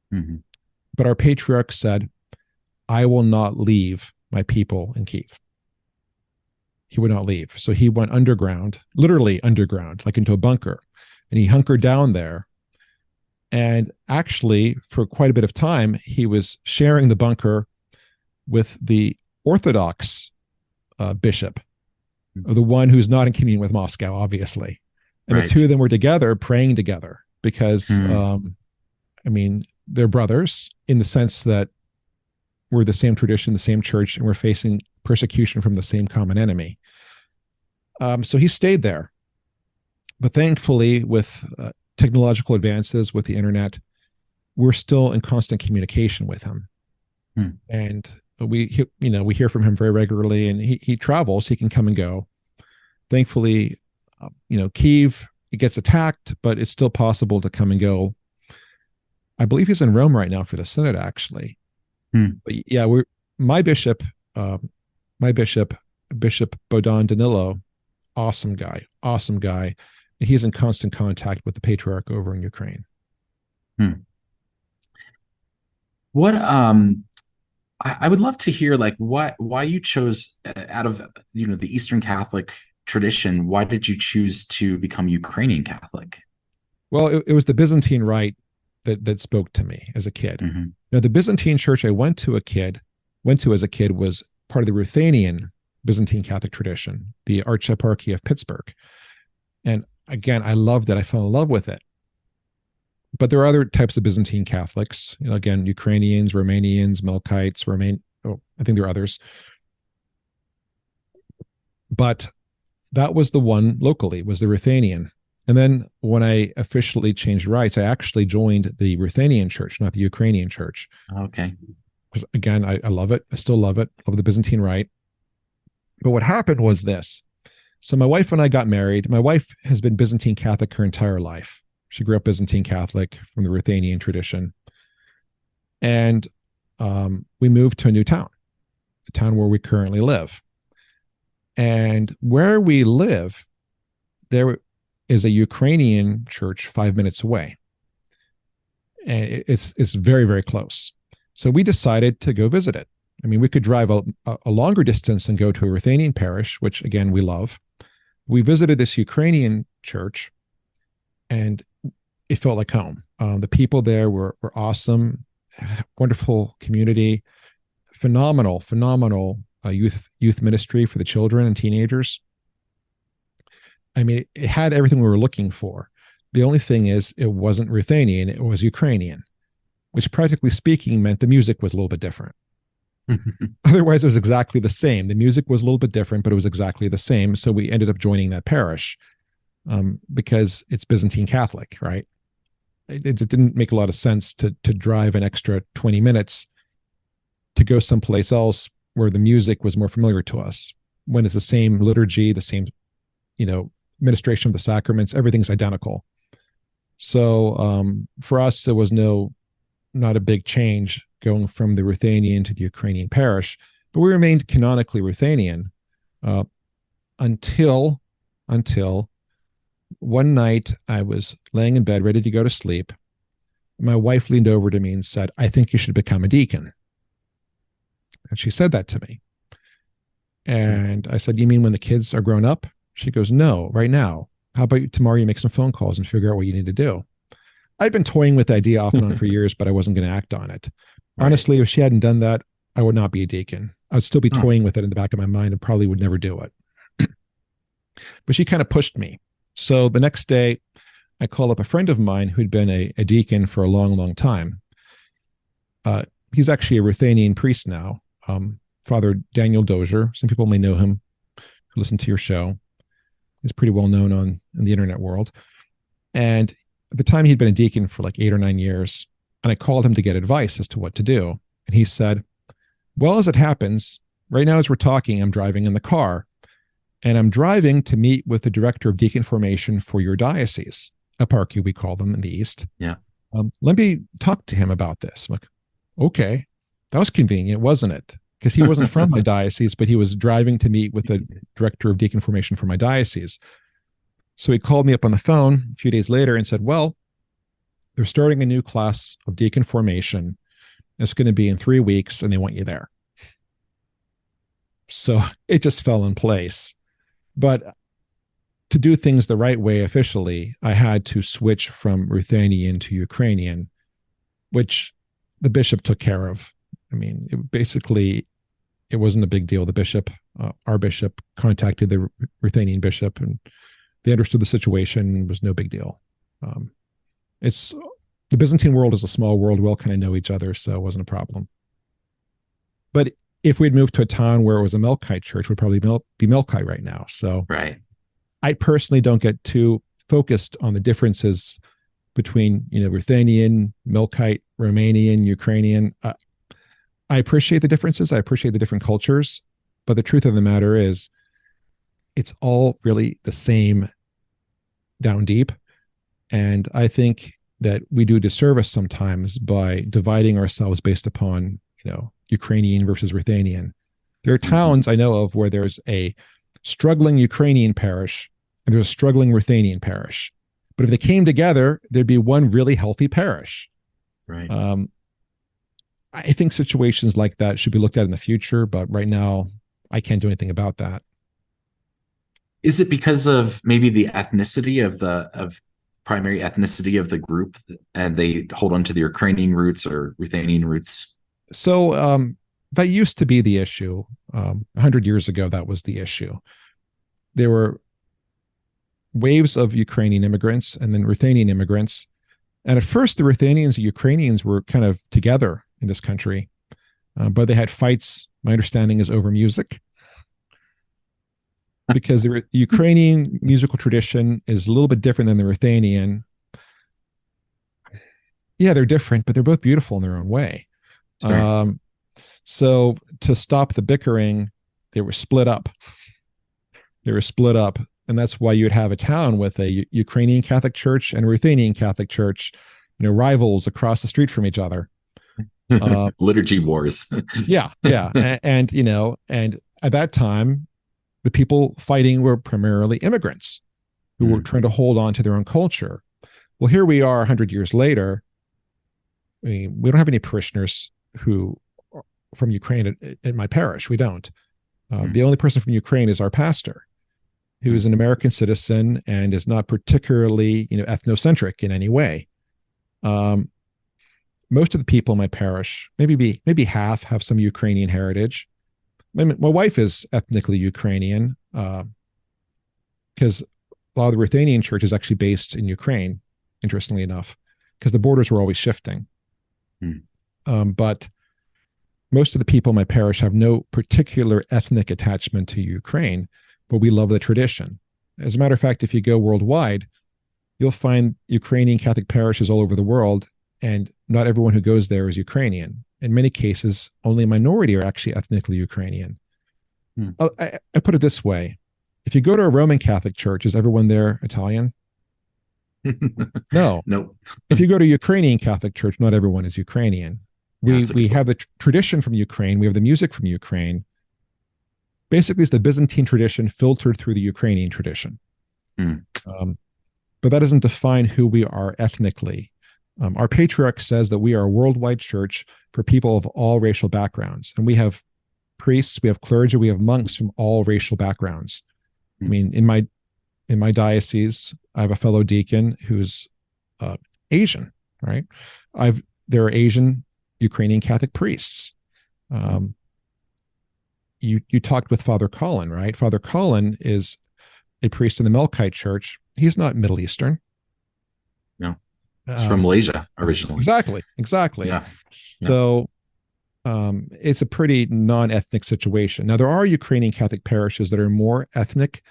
But our patriarch said, I will not leave my people in Kiev. He would not leave. So he went underground, literally underground, like into a bunker. And he hunkered down there. And actually, for quite a bit of time, he was sharing the bunker with the Orthodox bishop, the one who's not in communion with Moscow, obviously. And the two of them were together, praying together, because, they're brothers in the sense that we're the same tradition, the same church, and we're facing persecution from the same common enemy. So he stayed there. But thankfully, with technological advances, with the internet, we're still in constant communication with him. And we hear from him very regularly, and he travels. He can come and go. Thankfully, Kiev, it gets attacked, but it's still possible to come and go. I believe he's in Rome right now for the synod, actually. But yeah, my bishop, uh, my bishop, Bishop Bodan Danilo, awesome guy, awesome guy. And he's in constant contact with the patriarch over in Ukraine. What I would love to hear like why you chose out of the Eastern Catholic tradition, why did you choose to become Ukrainian Catholic? Well, it was the Byzantine rite that spoke to me as a kid. Now, the Byzantine church I went to as a kid was part of the Ruthenian Byzantine Catholic tradition, the Archieparchy of Pittsburgh. And again, I loved it. I fell in love with it. But there are other types of Byzantine Catholics, again, Ukrainians, Romanians, Melkites, I think there are others. But that was the one locally, was the Ruthenian. And then when I officially changed rites, I actually joined the Ruthenian church, not the Ukrainian church. Okay. Because again, I love it. I still love it. Love the Byzantine rite. But what happened was this. So my wife and I got married. My wife has been Byzantine Catholic her entire life. She grew up Byzantine Catholic from the Ruthenian tradition. And we moved to a new town, the town where we currently live. And where we live, there is a Ukrainian church 5 minutes away. And it's very, very close. So we decided to go visit it. I mean, we could drive a longer distance and go to a Ruthenian parish, which again, we love. We visited this Ukrainian church and it felt like home. The people there were awesome, wonderful community, phenomenal youth ministry for the children and teenagers. I mean, it had everything we were looking for. The only thing is it wasn't Ruthenian, it was Ukrainian, which practically speaking meant the music was a little bit different. Otherwise, it was exactly the same. The music was a little bit different, but it was exactly the same. So we ended up joining that parish because it's Byzantine Catholic, right? It didn't make a lot of sense to drive an extra 20 minutes to go someplace else where the music was more familiar to us, when it's the same liturgy, the same, administration of the sacraments, everything's identical. So for us, it was not a big change going from the Ruthenian to the Ukrainian parish, but we remained canonically Ruthenian until one night I was laying in bed ready to go to sleep. My wife leaned over to me and said, "I think you should become a deacon." And she said that to me. And I said, "You mean when the kids are grown up?" She goes, "No, right now. How about tomorrow you make some phone calls and figure out what you need to do?" I'd been toying with the idea off and on for years, but I wasn't going to act on it. Right. Honestly, if she hadn't done that, I would not be a deacon. I'd still be toying with it in the back of my mind and probably would never do it. But she kind of pushed me. So the next day, I call up a friend of mine who'd been a deacon for a long, long time. He's actually a Ruthenian priest now, Father Daniel Dozier. Some people may know him who listen to your show. He's pretty well known in the internet world. And at the time, he'd been a deacon for like 8 or 9 years. And I called him to get advice as to what to do. And he said, "Well, as it happens, right now as we're talking, I'm driving in the car. And I'm driving to meet with the director of deacon formation for your diocese, eparchy, we call them in the East. Yeah. Let me talk to him about this." I'm like, okay, that was convenient, wasn't it? Because he wasn't from my diocese, but he was driving to meet with the director of deacon formation for my diocese. So he called me up on the phone a few days later and said, "Well, they're starting a new class of deacon formation. It's going to be in 3 weeks and they want you there." So it just fell in place. But to do things the right way officially, I had to switch from Ruthenian to Ukrainian, which the bishop took care of. I mean, it wasn't a big deal. The bishop, our bishop, contacted the Ruthenian bishop and they understood the situation. It was no big deal. The Byzantine world is a small world. We all kind of know each other, so it wasn't a problem. But if we'd moved to a town where it was a Melkite church, we'd probably be Melkite right now. So right. I personally don't get too focused on the differences between, Ruthenian, Melkite, Romanian, Ukrainian. I appreciate the differences. I appreciate the different cultures. But the truth of the matter is, it's all really the same down deep. And I think that we do disservice sometimes by dividing ourselves based upon, Ukrainian versus Ruthenian. There are towns I know of where there's a struggling Ukrainian parish and there's a struggling Ruthenian parish. But if they came together, there'd be one really healthy parish. Right. I think situations like that should be looked at in the future, but right now I can't do anything about that. Is it because of maybe the ethnicity of primary ethnicity of the group, and they hold on to the Ukrainian roots or Ruthenian roots? So that used to be the issue. 100 years ago, that was the issue. There were waves of Ukrainian immigrants and then Ruthenian immigrants. And at first, the Ruthenians and Ukrainians were kind of together in this country, but they had fights, my understanding is, over music. Because the Ukrainian musical tradition is a little bit different than the Ruthenian. Yeah, they're different, but they're both beautiful in their own way. Sure. So to stop the bickering, they were split up. And that's why you'd have a town with a Ukrainian Catholic Church and a Ruthenian Catholic Church, rivals across the street from each other. Liturgy wars. yeah. And at that time, the people fighting were primarily immigrants who were trying to hold on to their own culture. Well, here we are 100 years later. I mean, we don't have any parishioners who are from Ukraine at my parish. We don't. The only person from Ukraine is our pastor, who is an American citizen and is not particularly, ethnocentric in any way. Most of the people in my parish, maybe half, have some Ukrainian heritage. My wife is ethnically Ukrainian because a lot of the Ruthenian church is actually based in Ukraine, interestingly enough, because the borders were always shifting. But most of the people in my parish have no particular ethnic attachment to Ukraine, but we love the tradition. As a matter of fact, if you go worldwide, you'll find Ukrainian Catholic parishes all over the world, and not everyone who goes there is Ukrainian. In many cases, only a minority are actually ethnically Ukrainian. I put it this way. If you go to a Roman Catholic Church, is everyone there Italian? No. Nope. If you go to a Ukrainian Catholic Church, not everyone is Ukrainian. We have the tradition from Ukraine. We have the music from Ukraine. Basically, it's the Byzantine tradition filtered through the Ukrainian tradition. But that doesn't define who we are ethnically. Our patriarch says that we are a worldwide church for people of all racial backgrounds. And we have priests, we have clergy, we have monks from all racial backgrounds. I mean, in my diocese, I have a fellow deacon who's Asian, right? There are Asian Ukrainian Catholic priests. You talked with Father Colin, right? Father Colin is a priest in the Melkite Church. He's not Middle Eastern. No. It's from Malaysia originally. Exactly. Yeah. So it's a pretty non-ethnic situation. Now, there are Ukrainian Catholic parishes that are more ethnic,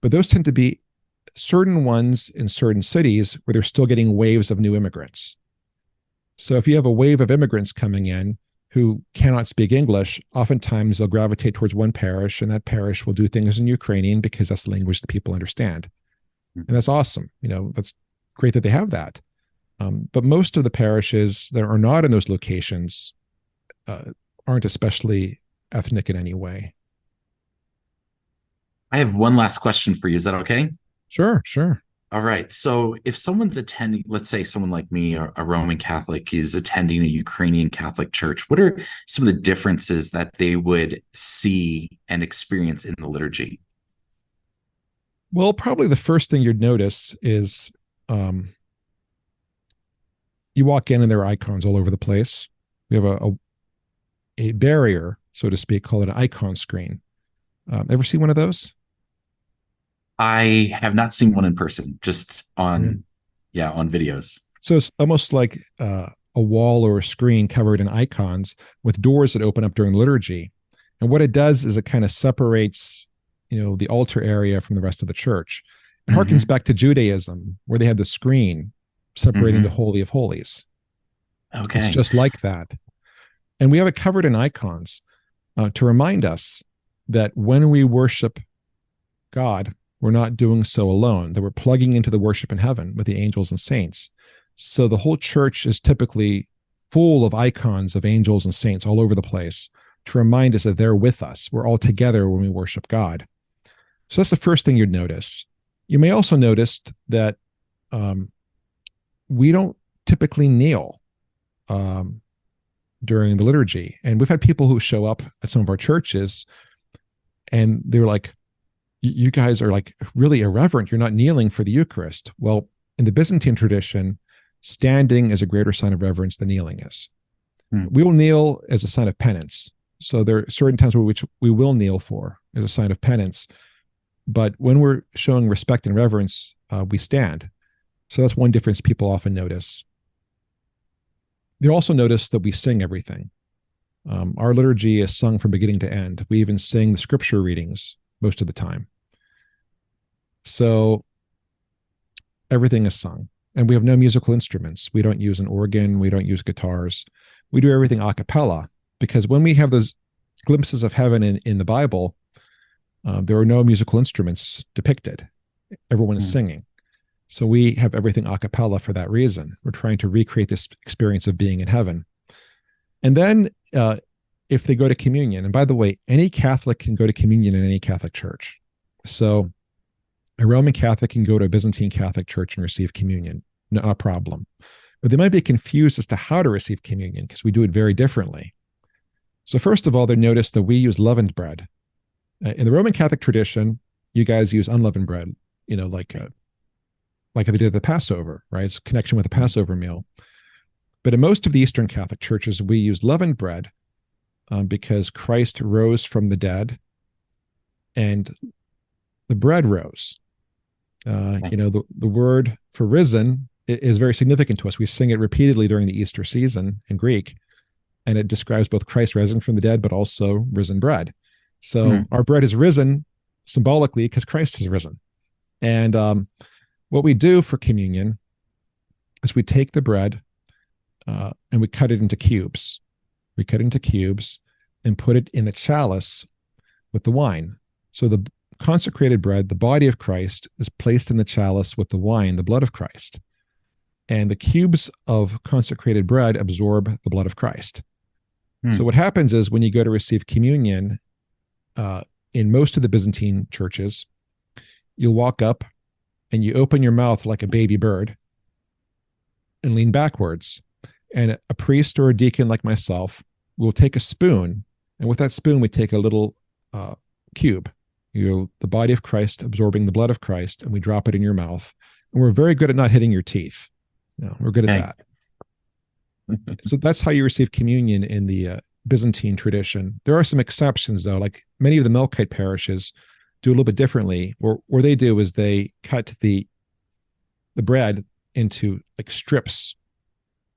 but those tend to be certain ones in certain cities where they're still getting waves of new immigrants. So if you have a wave of immigrants coming in who cannot speak English, oftentimes they'll gravitate towards one parish, and that parish will do things in Ukrainian because that's the language that people understand. And that's awesome. That's great that they have that. But most of the parishes that are not in those locations aren't especially ethnic in any way. I have one last question for you. Is that okay? Sure. All right. So if someone's attending, let's say someone like me, a Roman Catholic, is attending a Ukrainian Catholic church, what are some of the differences that they would see and experience in the liturgy? Well, probably the first thing you'd notice is you walk in and there are icons all over the place. We have a barrier, so to speak, called an icon screen. Ever see one of those? I have not seen one in person, just on videos. So it's almost like a wall or a screen covered in icons with doors that open up during liturgy. And what it does is it kind of separates, the altar area from the rest of the church. It harkens back to Judaism, where they had the screen separating the Holy of Holies. Okay. It's just like that. And we have it covered in icons to remind us that when we worship God, we're not doing so alone, that we're plugging into the worship in heaven with the angels and saints. So the whole church is typically full of icons of angels and saints all over the place to remind us that they're with us. We're all together when we worship God. So that's the first thing you'd notice. You may also notice that we don't typically kneel during the liturgy. And we've had people who show up at some of our churches and they're like, you guys are like really irreverent. You're not kneeling for the Eucharist. Well, in the Byzantine tradition, standing is a greater sign of reverence than kneeling is. We will kneel as a sign of penance. So there are certain times which we will kneel for as a sign of penance. But when we're showing respect and reverence, we stand. So that's one difference people often notice. They also notice that we sing everything. Our liturgy is sung from beginning to end. We even sing the scripture readings most of the time. So everything is sung. And we have no musical instruments. We don't use an organ. We don't use guitars. We do everything a cappella, because when we have those glimpses of heaven in the Bible, there are no musical instruments depicted. Everyone is singing. So we have everything a cappella for that reason. We're trying to recreate this experience of being in heaven. And then if they go to communion, and by the way, any Catholic can go to communion in any Catholic church. So a Roman Catholic can go to a Byzantine Catholic church and receive communion, not a problem. But they might be confused as to how to receive communion because we do it very differently. So first of all, they notice that we use leavened bread. In the Roman Catholic tradition, you guys use unleavened bread, like they did at the Passover, right? It's a connection with the Passover meal. But in most of the Eastern Catholic churches, we use leavened bread because Christ rose from the dead and the bread rose. The word for risen is very significant to us. We sing it repeatedly during the Easter season in Greek, and it describes both Christ risen from the dead, but also risen bread. So our bread is risen symbolically because Christ has risen. And what we do for communion is we take the bread and we cut it into cubes. We cut it into cubes and put it in the chalice with the wine. So the consecrated bread, the body of Christ, is placed in the chalice with the wine, the blood of Christ. And the cubes of consecrated bread absorb the blood of Christ. So what happens is when you go to receive communion, in most of the Byzantine churches, you'll walk up and you open your mouth like a baby bird and lean backwards. And a priest or a deacon like myself will take a spoon, and with that spoon, we take a little cube, the body of Christ absorbing the blood of Christ, and we drop it in your mouth. And we're very good at not hitting your teeth. We're good at that. So that's how you receive communion in the Byzantine tradition. There are some exceptions, though, like many of the Melkite parishes do a little bit differently. Or what they do is they cut the bread into like strips,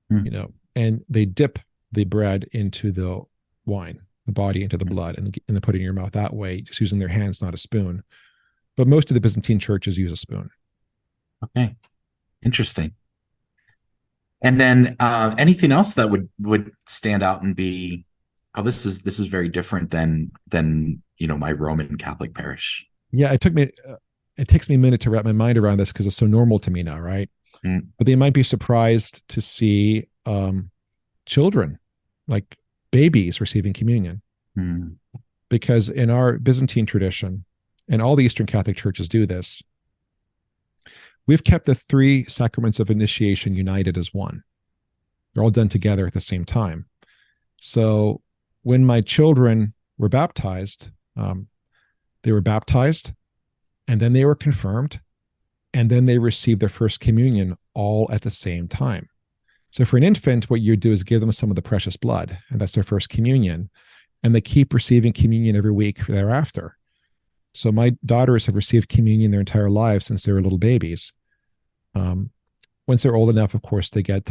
and they dip the bread into the wine, the body into the blood, and then put it in your mouth that way, just using their hands, not a spoon. But most of the Byzantine churches use a spoon. Okay, interesting. And then anything else that would stand out and be, oh, this is very different than my Roman Catholic parish. Yeah, it takes me a minute to wrap my mind around this because it's so normal to me now, right? But they might be surprised to see children, like babies, receiving communion. Because in our Byzantine tradition, and all the Eastern Catholic churches do this, we've kept the three sacraments of initiation united as one. They're all done together at the same time. So when my children were baptized, they were baptized, and then they were confirmed, and then they received their first communion all at the same time. So for an infant, what you do is give them some of the precious blood, and that's their first communion, and they keep receiving communion every week thereafter. So my daughters have received communion their entire lives since they were little babies. Once they're old enough, of course, they get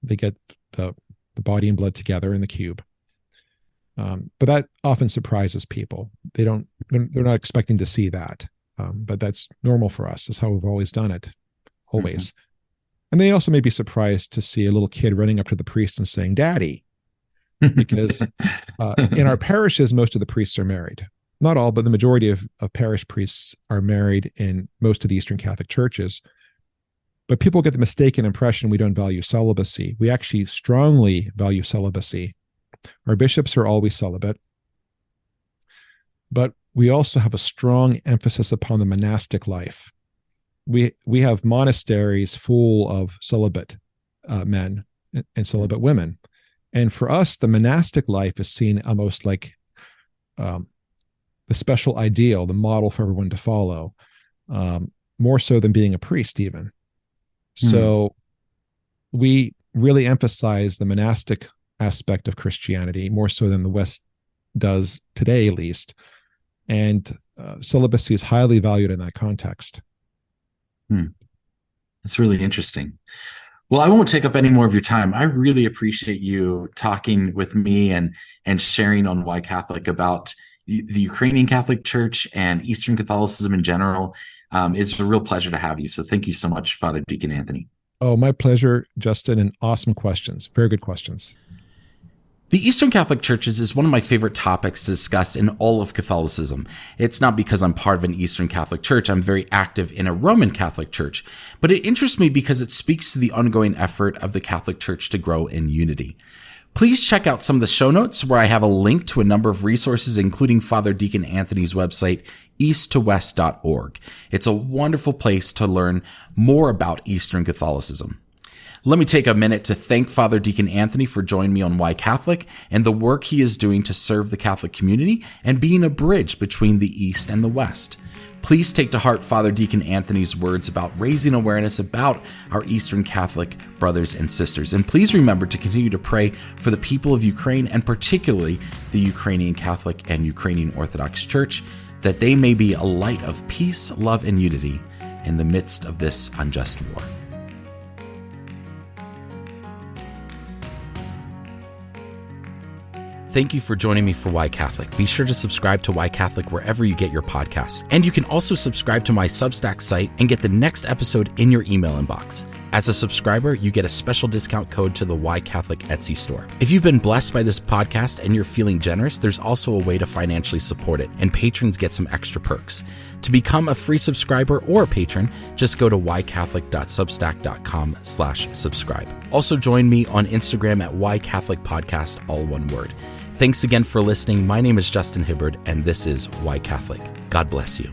the body and blood together in the cube. But that often surprises people. They're not expecting to see that. But that's normal for us. That's how we've always done it, always. And they also may be surprised to see a little kid running up to the priest and saying, "Daddy," because in our parishes, most of the priests are married. Not all, but the majority of parish priests are married in most of the Eastern Catholic churches. But people get the mistaken impression we don't value celibacy. We actually strongly value celibacy. Our bishops are always celibate, but we also have a strong emphasis upon the monastic life. We have monasteries full of celibate men and celibate women. And for us, the monastic life is seen almost like the special ideal, the model for everyone to follow, more so than being a priest even. So we really emphasize the monastic aspect of Christianity more so than the West does today, at least. And celibacy is highly valued in that context. That's really interesting. Well, I won't take up any more of your time. I really appreciate you talking with me and sharing on Why Catholic about the Ukrainian Catholic Church and Eastern Catholicism in general. It's a real pleasure to have you. So thank you so much, Father Deacon Anthony. Oh, my pleasure, Justin, and awesome questions. Very good questions. The Eastern Catholic Churches is one of my favorite topics to discuss in all of Catholicism. It's not because I'm part of an Eastern Catholic Church. I'm very active in a Roman Catholic Church, but it interests me because it speaks to the ongoing effort of the Catholic Church to grow in unity. Please check out some of the show notes where I have a link to a number of resources, including Father Deacon Anthony's website, easttowest.org. It's a wonderful place to learn more about Eastern Catholicism. Let me take a minute to thank Father Deacon Anthony for joining me on Why Catholic and the work he is doing to serve the Catholic community and being a bridge between the East and the West. Please take to heart Father Deacon Anthony's words about raising awareness about our Eastern Catholic brothers and sisters. And please remember to continue to pray for the people of Ukraine and particularly the Ukrainian Catholic and Ukrainian Orthodox Church, that they may be a light of peace, love, and unity in the midst of this unjust war. Thank you for joining me for Why Catholic. Be sure to subscribe to Why Catholic wherever you get your podcasts. And you can also subscribe to my Substack site and get the next episode in your email inbox. As a subscriber, you get a special discount code to the Why Catholic Etsy store. If you've been blessed by this podcast and you're feeling generous, there's also a way to financially support it, and patrons get some extra perks. To become a free subscriber or a patron, just go to whycatholic.substack.com/subscribe. Also join me on Instagram at Why Catholic Podcast, all one word. Thanks again for listening. My name is Justin Hibbard, and this is Why Catholic. God bless you.